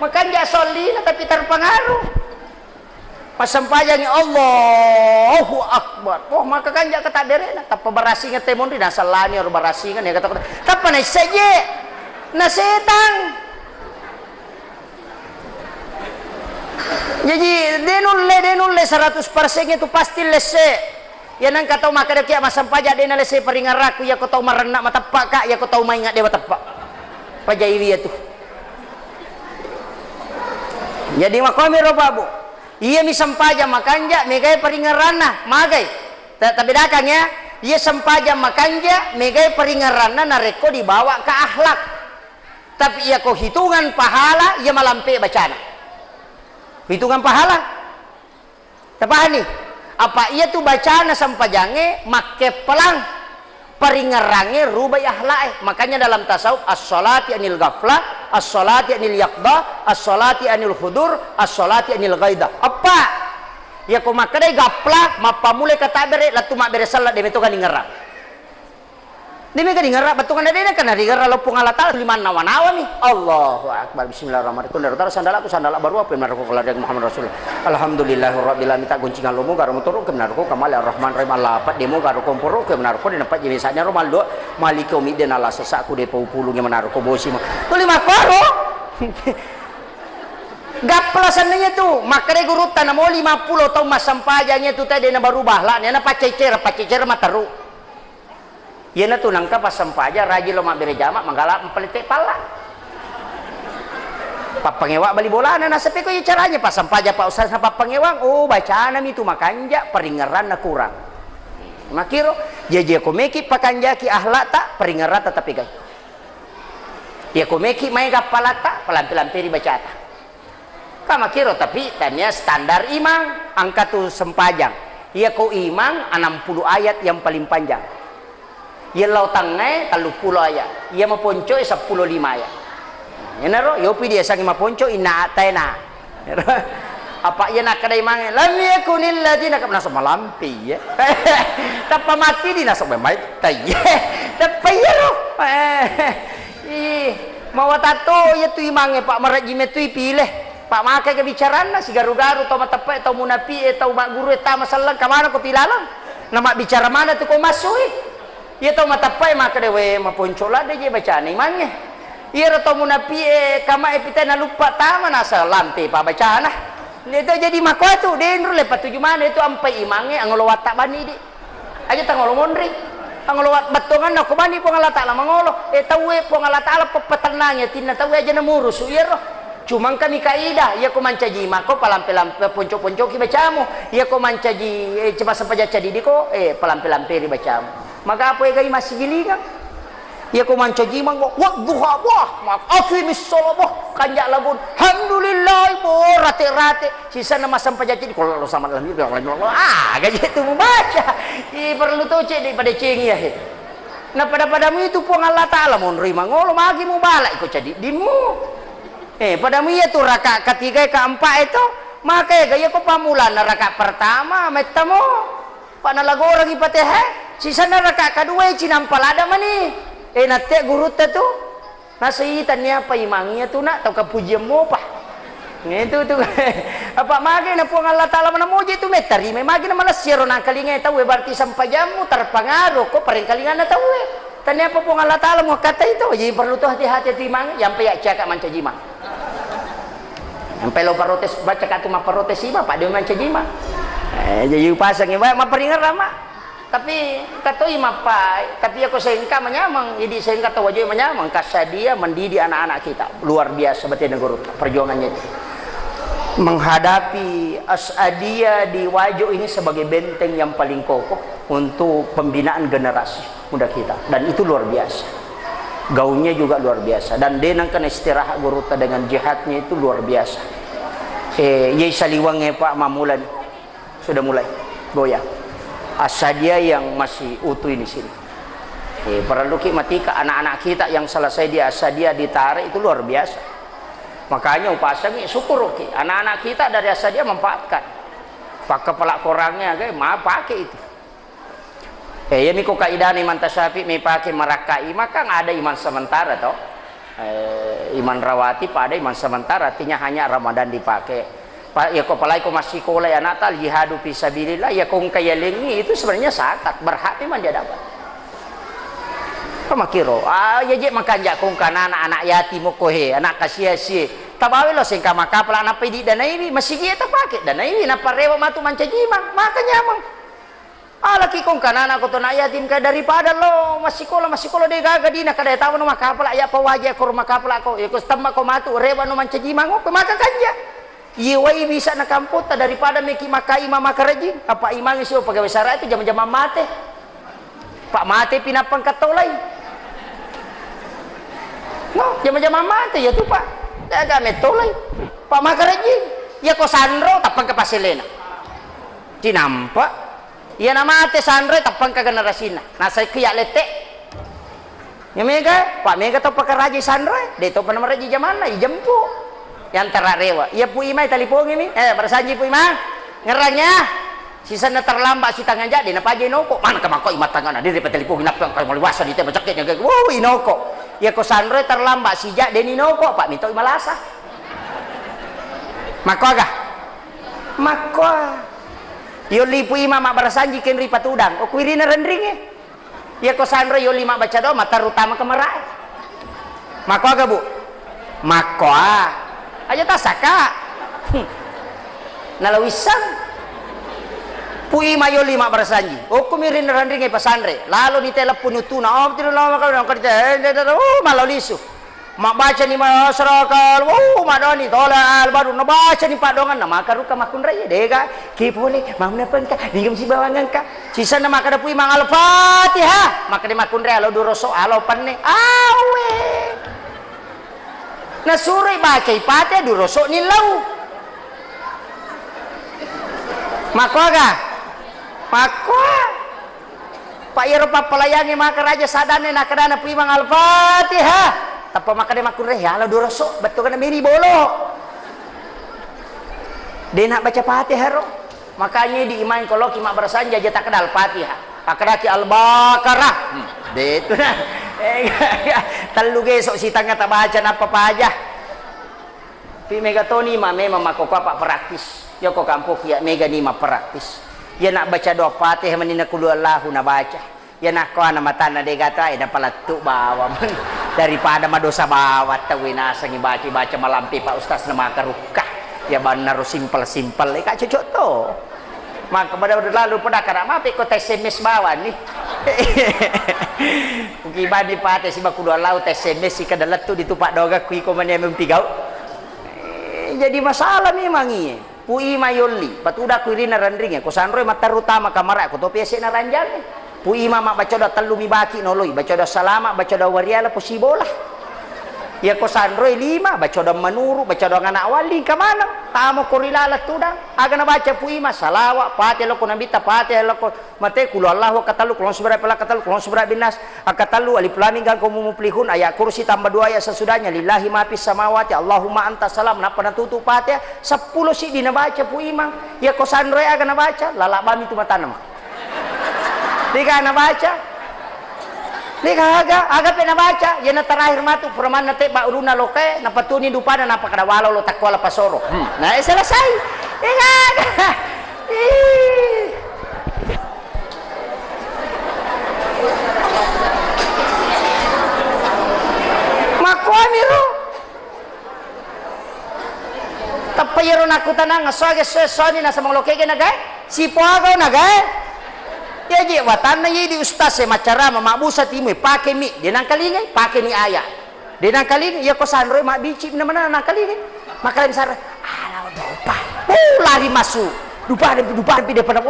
makanya solina tapi terpengaruh. Pas sampajang Allahu Akbar. Oh maka kan jak kata derena tapa barasingan temon di nasalani or barasingan ya kata tapa na seje na setang. Jadi denulle 100% itu pasti lese. Ya nang kata maka dia mas sampaja dena lese peringan raku ya kau tahu merenak matapak kak ya kau tahu maingat dia matapak. Pajaiwi itu. Jadi makomi robabu. Iya mi sampaja makanja megai peringarana magai tapi dakang ya iya sampaja makanja megai peringarana nareko dibawa ke akhlak tapi iya ko hitungan pahala iya malampe bacana hitungan pahala tapahani apa iya tuh bacana sampajange make pelang peringarange rubah akhlak makanya dalam tasawuf as-salati anil ghaflah as-salati anil yaqdah as-salati anil hudur as-salati anil ghaidah apa ya ko makadai gaplah mapamule kata bere latu mak bere salat demi to kan ngarap demi kan ngarap batungan dene kan hari gara lopung Allah Taala liman nawa-nawa nih Allahu Akbar bismillahirrahmanirrahim dar sandala baru apa benar ko keladang Muhammad Rasul alhamdulillahirabbil alamin tak guncingan lomo karo motor ke benar ko kamal arrahman rahim Allah pat demo karo komporo ke benar ko dapat jenisanya romaldo maliko miden ala sesaku de paupulungnya menar ko bosi to lima karo gaplasannya tuh makanya guru tanam 50 tahun mas sampajanya tuh tadi na berubah lah na pacecer mataru ya na tuh nangka pas sampaja rajin lo mak bere jamak manggala empelite pala papangewa bali bola na sepi ko caranya pas sampaja pak ustaz sa papangewang oh bacaan itu makanja peringaran na kurang makiro jeje ko meki pakanja ki ahlak tak peringaran tetapi guys ya ko meki mai gapalata pelan-pelan baca ta kama kiro tapi tanya standar imang angka tuh sempajang ya ko imang 60 ayat yang paling panjang ya lautangai 30 ayat ya maponco 15 ayat ya naro yo pi dia sangi maponco ina atena apa ya nak kadai mangi lam yakunil ladina kapna semalampi ya tapa mati di nasok memai tay tapi ya ro mau tato ya tu imange pak marajime tu pilih pak makai kebicaraan si garu-garu tau matapai tau munapi tau mak guru ta masalah kamana ko pilalang nama bicara mana tu ko masui ya tau matapai maka dewe maponcola de je bacaan imange iya tau munapi kama epita na lupa tama nasa lantai pa bacaan itu jadi mako tu den lepat tuju mana itu ampai imange angolo watak bani di aja tangolo mondri ang luwat batongan na kumani po nga lata la mangolo tawe po nga lata la papatanangnya tinna tawe aja na murus uyero cumang kami kaida ya ko mancaji mako palampe-lampe ponco-ponco ki bacamu ya ko mancaji coba sampaja cadi ko palampe-lampe ri bacamu maka apa gai masih gilingan ya ko mancaji manggo wak duha wah mak akhi misallah kanjak labun alhamdulillah bo rate-rate sisa nama sampaja cadi kalau sama dalam gaji itu membaca perlu tuh cek daripada cengi ya nah pada-padamu itu po Allah Ta'ala mau nerima ngolo magi mu balak ikut cadi dimu padamu ya tuh rakaat ketiga keempat itu maka gaya ko pamulan na rakaat pertama metamo panalago orang ipateh sisa na rakaat kedua cinampal ada mani nate guru tu nasitan niya pa imangiya tu na tau kapujian mo pa itu tuh apa magi na po Allah Ta'ala manamuji tu metari may magi na malas siro na kalinga tahu berarti sampai jamu terpengaruh ko paring kalinga na tahu tanya apa po Allah Ta'ala mo kata itu jadi perlu tuh hati-hati timang yang payak cakap mancajima sampai lo parotes baca katu ma parotes ima pak dia mancajima jadi pasang iba maperingar lama tapi kata ima pak tapi aku sehingga menyamang jadi sehingga tahu aja menyamang kasadia mendidik anak-anak kita luar biasa berarti negara perjuangannya itu menghadapi Asadiyah di Wajo ini sebagai benteng yang paling kokoh untuk pembinaan generasi muda kita dan itu luar biasa gaungnya juga luar biasa dan denangkan istirahat guruta dengan jihadnya itu luar biasa yai saliwangnya Pak Mamulan sudah mulai goyah Asadiyah yang masih utuh di sini perlu matika anak-anak kita yang selesai di Asadiyah ditarik itu luar biasa makanya upasangi syukur anak-anak kita dari Asadiyah manfaatkan pakai pelak korangnya pakai itu ya miko kaidah iman tasyafi me pakai merakai maka ada iman sementara toh iman rawati pada iman sementara artinya hanya Ramadan dipakai ya kok palai kok masih kolai anak tal jihadu fisabilillah ya kong kaya lengi itu sebenarnya zakat berhak memang dia dapat pamakiro ya je makanja kong kana anak yatim ko anak kasiasi tabawi lo singka maka pala na pedi dana ini masih kita pakai dana ini na parewa matu mancajima makanya mang laki kong kanana ko to na yatim ka daripada lo masih kola de gaga dina kada tahu no makapala ya pa wajah ko makapala ko ya ko stamma ko matu rewa no mancajima ngo maka kanja yiwai bisa na kampota daripada meki makai mama karaji apa imang sio pagawe sara itu jam-jam mate pak mate pinapang katolay no jam-jam mate ya tu pak daga metolay pak makaraji ya ko sanro tapang ka pasilena tinampa ya nama ate sandre tapang ka generasina nasa kiya lete ya mega pak mega to pakaraji sandre de to panamaraji jamana ijempu yang terarewa ya pu imai talipong ini bersanji pu imang ngerangnya sisa na terlambat si tangan jadi na paje noko mana ka mako imat tangan di dapat talipong napang ka maliwasa di te bacaknya wow inoko ya ko sandre terlambat si ja deni noko pak minto imalasa mako aga mako yoli pu ima mak barasanji ken ripat udang o kuirina rendringe ya ko sandro yoli mak baca doa mata utama kemerai mako aga bu mako aja tasaka nalawisan pu ima yoli mak barasanji o kumirina rendringe pasandre lalu di telepon utuna tidak lama kalau kerja malolisu mak baca ni masyarakat madoni tola baru na baca ni padongan na makaruka makun raya dega ki boleh mau na pangka ningam si bawangan ka sisa na makada pui mang al-fatihah maka di makun raya lo duroso alo panne awe na surai baca ipate duroso ni lau makwa pak iro papalayangi maka raja sadane nakadana pui mang al-fatihah apa makan dia makun reha ala dorosok betul kan miri bolok dia nak baca Fatihah ro makanya di iman kalau kimak bersanja aja tak kenal Fatihah akraki al-Baqarah dia itu nah telu gesok si tangga tak baca apa aja pi megatoni mah memang makok apa praktis ya kok kampung ya mega ni mah praktis ya nak baca doa Fatihah menina kulu Allahu na baca ya nak kau nama tanah degata ada palatuk bawa daripada madosa bawat tawina sangi baca malampi Pak Ustaz nama karukah ya benar simpel kak cocok to maka pada lalu pada karena apa ikut SMS bawa nih Ukiban di pate si baku dua laut SMS si kadalat tu ditupak doga kui ko man yamem tigau. Jadi masalah memang ini. Pui mayoli, batuda kui rina randring ko sanroy matarutama kamara ko to pese na ranjang. Pui mama baca da telu mi baki noloy, baca da salama, baca da wariala posibola. Ya ko sanroy 5, baca da manuru, baca da ngana wali kamana. Tamo ko rilala tuda. Aga na baca pui ma salawa, pate lo ko nabita, pate lo ko mate kulo Allahu katalu kulon subra pala katalu kulon subra binas akatalu alif lam mim gang mumplihun ayat kursi tambah 2 ayat sesudahnya lillahi ma fis samawati Allahumma anta salam napa natutu pate 10 si dina baca pui ma. Ya ko sanroy aga na baca lala bami tu matanam. Dika na baca Liga aga pe na baca, yan na terakhir matu praman nate ba uruna loke, napatuni dupana napakadawalo lo takwala pasoro. Na selesai. Liga. Makuami ro. Tapayero naku tanang asage sesoni na sa mga loke na gay. Sipo agaw na gay. Ya je watan na di ustaz se macara mabusa timu pakai mi dia nang kalingay pakai ni aya dia nang kalingay ya ko sanroy mak bici na mana nang kalingay makalim sar ala dupa lari masuk dupa dia pada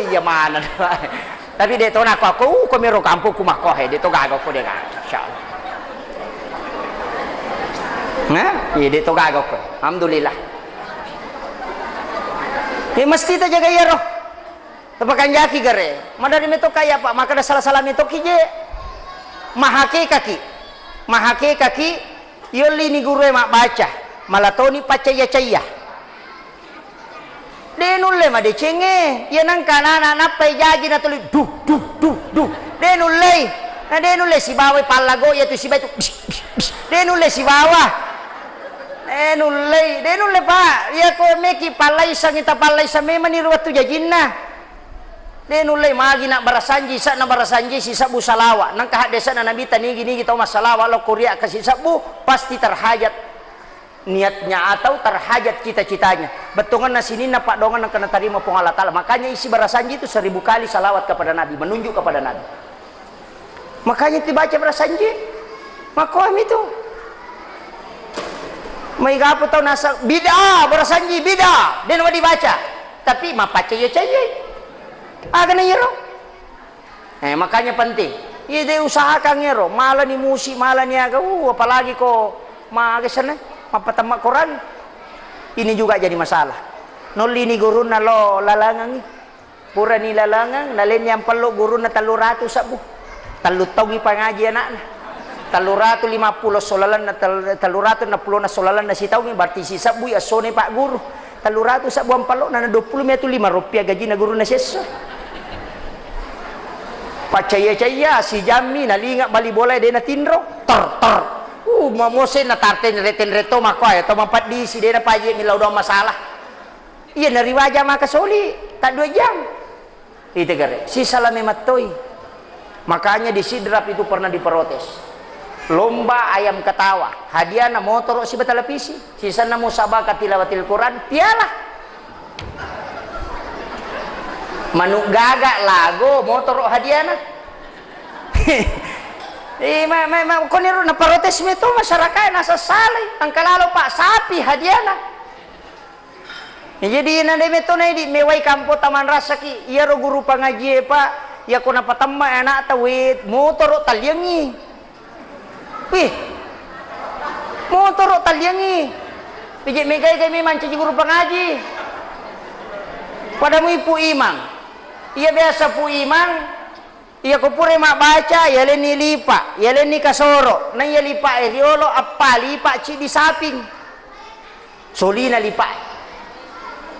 iya mana tapi dia to nak aku mero kampung ku makoh dia to gago ko dia insyaallah nah dia to gago ko alhamdulillah mesti ta jaga ya roh tapakan jaki gare madari meto kaya pak maka ada salah meto kije mahake kaki yoli ni guru mak baca malatoni pacaya caya denulle ma de cenge ya nang kanana napai jaji na tuli du denulle si bawa palago ya tu si batu denulle si bawa denulle pak ya ko meki palai sangita palai samema ni ruwatu jajinna denulai magi nak barasanji sa na barasanji si sabu salawa nang kahadesa na nabita nigi kita masalawa lo Korea kasih sabu pasti terhajat niatnya atau terhajat cita-citanya betungan na sini na pak dongan nang kena terima pong Allah Ta'ala makanya isi barasanji itu 1000 kali salawat kepada Nabi menunjuk kepada Nabi makanya dibaca barasanji makom itu may gapo tau nasa bida barasanji bida den wadi baca tapi mapace ya caya aga na yero makanya penting iya dia usahakan yero malah ni musik malah ni aga apalagi ko maaga sana mapatamak Quran ini juga jadi masalah noli ni guru na lo lalangang pura ni lalangang nalin yang perlu guru na 300 sabu talutogi pangaji anak na 350 solalan na 360 na solalan na sitaw berarti si sabu ya sone pak guru 300 sabu ang palo na 20 metu 5 rupiah gaji na guru na sesa pacaya si jami nalinga bali bola dia na tinro tor mamose na tarten reten reto mako ay to mampat di si dia na paje milaw do masalah iya na riwaja maka soli tak 2 jam itu gare si salame matoy makanya di sidrap itu pernah diprotes lomba ayam ketawa hadiah na motor si betelevisi sisa na musabaqah tilawatil Quran pialah manuk gagak lago motor hadiah na koniro na protes meto masyarakat nasa salay ang kalalo pak sapi hadiah na jadi na meto na di meway kampo taman rasa ki iya ro guru pangaji pak ya ko napatama anak tawit motor talyangi motor talyangi pijik megay kami manci guru pangaji padamu ipu imang iya biasa pu imang iya kupure mak baca ya leni lipa ya leni kasoro na ya lipa eriolo apa lipa ci di saping solina lipa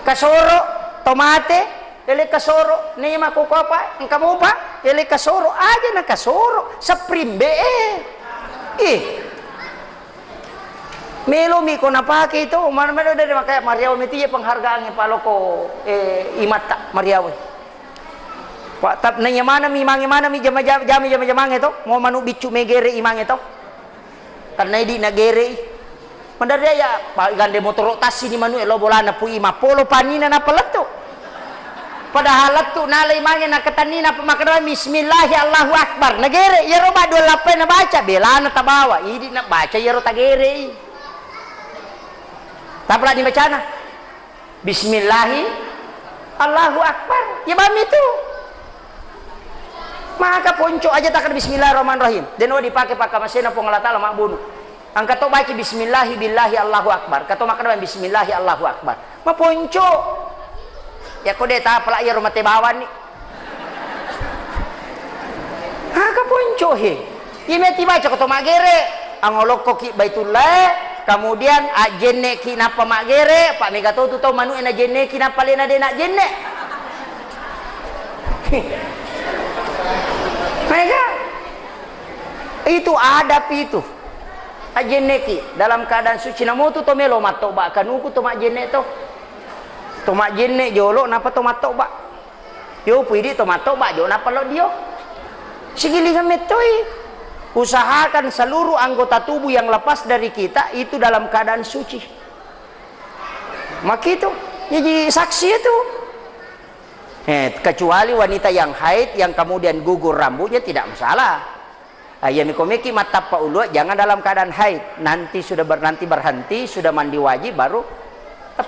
kasoro tomate ele kasoro na iya makuko apa kamu pa ele kasoro aja na kasoro sa primbe melo mi ko napake ito mana dari makaya Mariaw miti penghargaan palo ko imata Mariaw Pak tap nanya mana mi jama itu mau manu bicu megere imang itu karena di nagere mandarya ya pak gande motor rotasi ni manu elo bolana pu ima polo panina na peleto Padahal tu nalai mangin nak ketanina pemakaian bismillahi Allahu akbar. Negere ya roba 28 na baca belana tabawa. Idi nak baca ya ro tagere. Taplah dibacana. Bismillahi Allahu akbar. Ya bami tu. Maka ponco aja takkan bismillahirrahmanirrahim. Den dipakai masena pong Allah Taala mak bunuh. Angkat to baca bismillahi billahi Allahu akbar. Kato makan bismillahi Allahu akbar. Ma ponco. Ya kode ta pala ya rumah tebawan ni. Ha ka ponco he. Imeti baca kato magere. Angolok koki baitullah. Kemudian ajenne ki napa magere, Pak Megato tu tau manu ena jenne ki napa lena de nak jenne. Mega. Itu adab itu. Ajenne ki dalam keadaan suci namo tu to melo matoba kanuku to mak jenne to. To mak jenne jolo napa to matoba. Yo puidi to matoba jo napa lo dio. Sigilingan metoi. Usahakan seluruh anggota tubuh yang lepas dari kita itu dalam keadaan suci. Maka itu jadi saksi itu. Kecuali wanita yang haid yang kemudian gugur rambutnya tidak masalah. Ayami komeki mata paulu jangan dalam keadaan haid. Nanti sudah berhenti sudah mandi wajib baru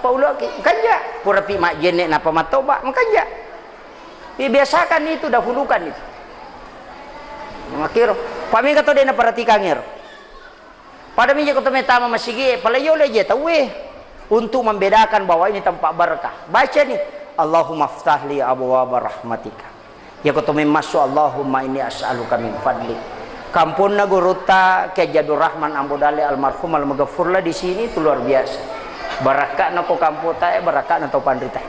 paulu kan ya pura pi mak jene napa matoba kan ya. Dibiasakan itu dahulukan itu. Makiro pami kato dena perhatikan ngir. Pada minyak kato metama masigi palayo leje tahu untuk membedakan bahwa ini tempat berkah. Baca nih Allahumma ftahli abwaaba rahmatika. Ya kato memasuk Allahumma inni as'aluka min fadlik. Kampun naguruta ke Jadur Rahman Ambodale almarhum al-maghfurlah di sini itu luar biasa. Barakah nako kamputa barakah nato pandrita.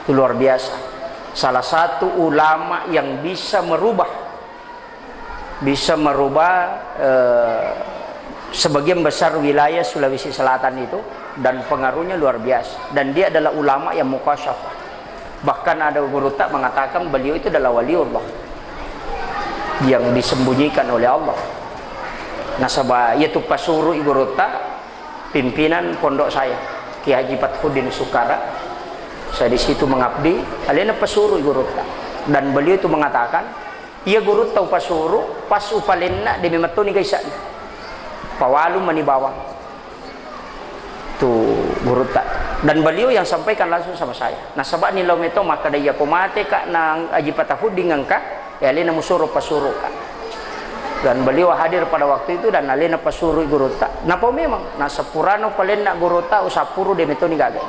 Itu luar biasa. Salah satu ulama yang bisa merubah sebagian besar wilayah Sulawesi Selatan itu dan pengaruhnya luar biasa dan dia adalah ulama yang mukasyafah. Bahkan ada guru tak mengatakan beliau itu adalah waliullah yang disembunyikan oleh Allah. Nasabah yaitu pasuru guru tak pimpinan pondok saya Ki Haji Fathuddin Sukara. Saya di situ mengabdi alena pasuru guru tak dan beliau itu mengatakan ia guru tahu pasuru pas upalenna demi matoni kaisa pawalu mani bawang tu guru tak dan beliau yang sampaikan langsung sama saya. Nah sebab ni meto maka daya komate kak nang Haji Fathuddin ngangka ya alena musuru pasuru kak dan beliau hadir pada waktu itu dan alena pasuru guru tak napa memang na sepurano palenna guru tak usapuru demi matoni gagai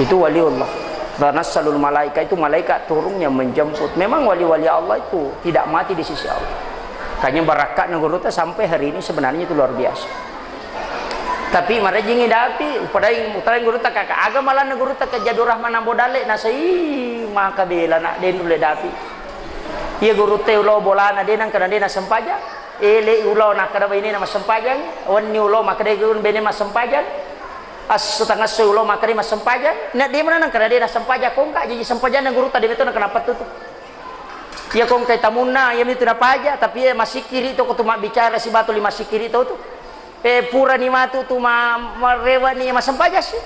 itu waliullah. Tanassalul malaika itu malaikat turunnya menjemput. Memang wali-wali Allah itu tidak mati di sisi Allah. Kayaknya barakat negara sampai hari ini sebenarnya itu luar biasa. Tapi mereka jingi dapi pada yang mutarain guru tak kakak agama lah negara tak ke Jadur Rahman Ambodale nasai maka bela nak den ule dapi. Ia guru teh ulo bolana denang kana dena sempaja. Ele ulo nak kada ini nama sempajang. Wani ulo maka de guru bene mas sempajang. Setengah seulo makari mas sempajan nak dia mana nang kada dia sempaja kong kak jadi sempajan yang guru tadi itu kenapa tuh ya kong kay tamuna ya itu napa aja tapi ya masih kiri itu kutu mak bicara si batu lima masih kiri itu pura ni matu tu marewa ni mas sempaja sih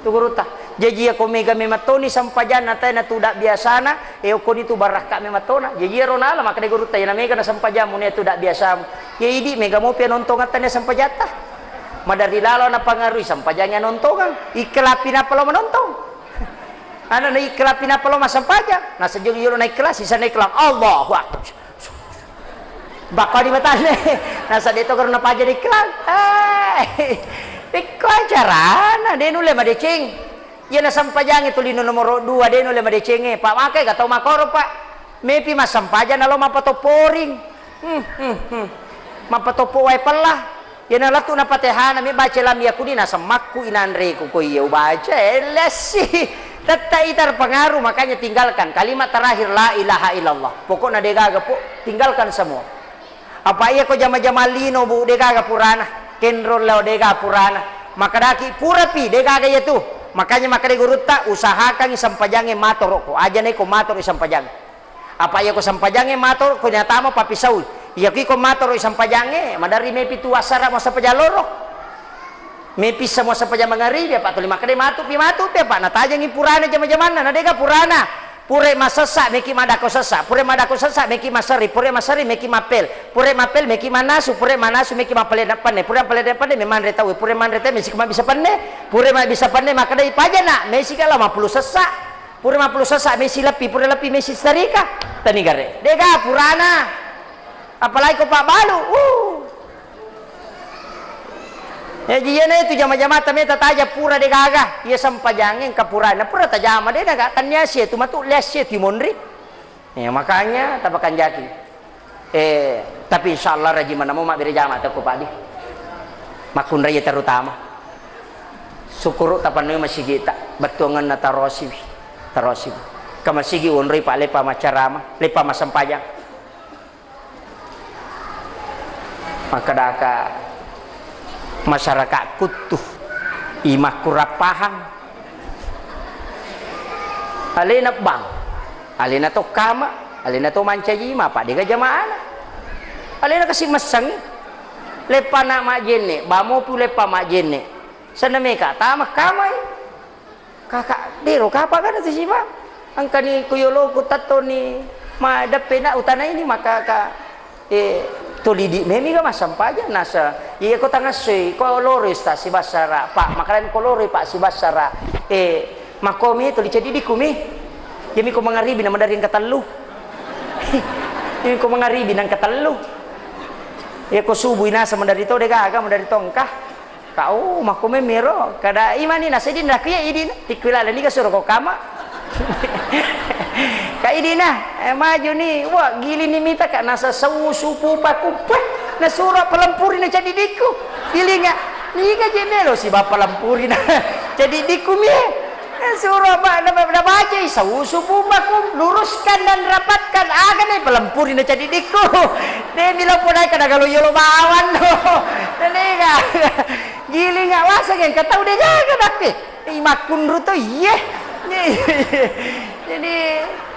tu guru ta jadi ya komega mematoni sempajan na na tudak biasana kon itu baraka mematona jadi ya ronala makade guru ta ya mega na sempajamu ni tudak biasa ya idi mega mo pia nontongan tanya sempajata madari lalo na pangaruhi sampajangnya nontongan ikelapin apa lo menonton ana na ikelapin apa lo masampajang na sejung yulo na ikhlas sisa na ikhlas Allahu akbar bakal di matane na sa dito karon na paja ikhlas iko acarana denu le madecing ya na sampajang itu lino nomor 2 denu le madecing pak makai gatau makoro pak mepi masampajang na lo mapatoporing mapatopo wai pelah ya nalatu na patehana mi baca lam yakuni na semakku inanre ku iya baca elesi tata itar pengaruh makanya tinggalkan kalimat terakhir la ilaha illallah pokoknya degaga po tinggalkan semua apa iya ko jama-jama lino bu degaga purana kenrol lao dega purana maka daki pura pi degaga ya tu makanya makade guru tak usahakan sampajange mator ko aja ne ko mator sampajang apa iya ko sampajange mator ko nyatama papisaw iya ki ko mator isang pajange madari may pitu asara mo sa pajaloro Mepi semua sapaja mangari dia pak tu lima kali matu dia pak natajang purana jama-jamana nadega purana pure masasa meki madako sasa pure madako sasa meki masari pure masari meki mapel pure mapel meki manasu pure manasu meki mapele depan pure mapele depan memang retawi pure man retawi mesi kema bisa panne pure ma bisa panne maka dai pajana mesi kala 50 sasa pure 50 sasa mesi lepi pure lepi mesi sarika tani gare dega purana apalagi ko pak balu ya jiyana itu jama-jama tame tataja pura de gaga ia sampajangin ka purana pura tajama de naga tanya sia tu matu les sia timonri ya makanya tabakan jaki tapi insyaallah raji mana mau mak bere jama ta ko padi makun raya terutama syukur tapanoi masih kita betungan na tarosi kamasigi unri pa lepa macarama lepa masampajang maka daka masyarakat kutuh imah kurapahang alena bang alena to kama alena to mancajima pak dega jamaah alena kasih mesang lepa nak mak jenne bamo pu lepa mak jenne sana meka tamak kamai kakak dero kapa kan si pak angkani kuyolo kutato ni ma dapena utana ini maka ka tolidi memi ga masampaja nasa iya ko tangasay ko lores ta si basara pak makalan ko lore pak si basara makomi to licadi dikumi yemi ko mangaribi na dari katallu yemi ko mangaribi nang katallu iya ko subuy na sa mandari to dega aga mandari tongkah kau makomi mero kada imani na sedin na kuya idin tikwila ni ka suro ko kama kaidina maju nih wah gili nih minta kak nasa supu pakupa nasura pelampuri na jadi diku gili nggak nih ka jemelo si bapak pelampuri na jadi diku mie nasura ba baca supu pakum luruskan dan rapatkan aga nih pelampuri na jadi diku nih bilang pun ay kada kalau yolo bawan no nih ka gili nggak wasa yang kata udah jaga dak makun ruto iya jadi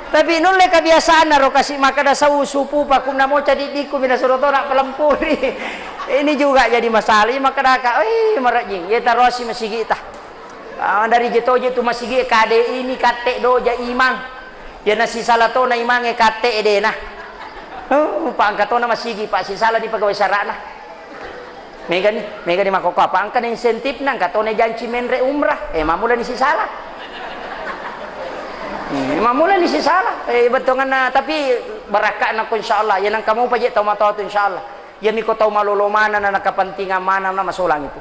tapi nulle kebiasaan naro kasih makan supu pakum namo jadi diku mina suroto nak pelampuri ini juga jadi masalah maka daka marajing ya tarosi masih kita dari jetoje tu masih kade ini kate doja imang ya nasi salato na imange kate de nah pak angkatona masih pak si salah di pegawai sarana mega ni makoko apa angkan insentif nang katone janji menre umrah mamula ni si salah mamula ni si salah betongan na tapi baraka na ko insyaallah yan ang kamu paje taw mataw to insyaallah yan ko taw malulumana na nakapantingan mana na masulang itu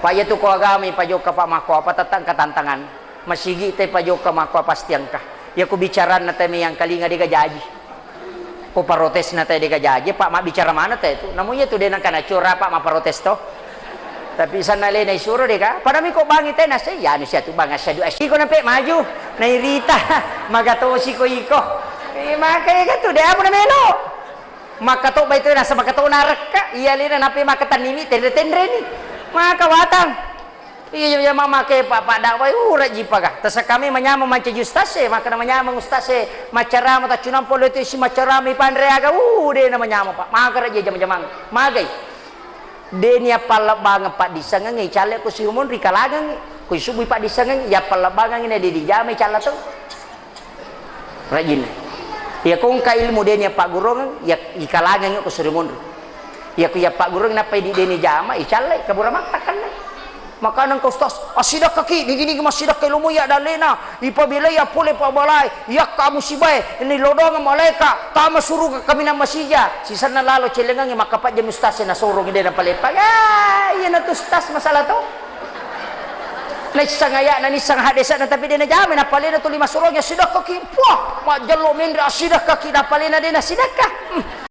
paye to ko agami pajo ka pa mako patatang katantangan masigi tay pajo ka mako pastian ka ya ko bicara na tay yang kalinga di gajaji ko protes na tay di gajaji pak ma bicara mana tay itu namunya to denang kana cura pak ma protes to tapi sana le na isuro de ka padami ko bangi tay na siya ano siya tu banga siya si ko na pe maju na irita magato si ko iko makay ka tu de amo na meno makato ba ito na sa makato na reka iya le na napi makatan nimi tendre ni makawatang iya mama ke papa dakwai ura jipaga tasa kami menyama manca justase maka na menyama ustase macara mata cunam polo itu si macara mi pandre aga de na menyama pak maka raja jam-jamang magay denia palabangan pak disangang cale ko si humon rikalagang ko subuh pak disangang ya palabangan ini di jame cala to rajin ya kung ka ilmu denia pak gurong ya ikalagang ko surumon ya ku ya pak gurong napay di deni jama icale kabura maktakan makanan ka ustaz asidak kaki digini masidak kay lumuya dalena ipabila ya pole pa balay ya kamu sibay ini lodong malaika tama suruh kami na masija sisan na lalo celengang makapat jam ustaz na surong ide na palepag yan na to ustaz masalah to naisangaya na nisang hadesa na tapi dina jami na palena to lima surong ya sidak kaki puah majalo mindra asidak kaki na palena dina sidaka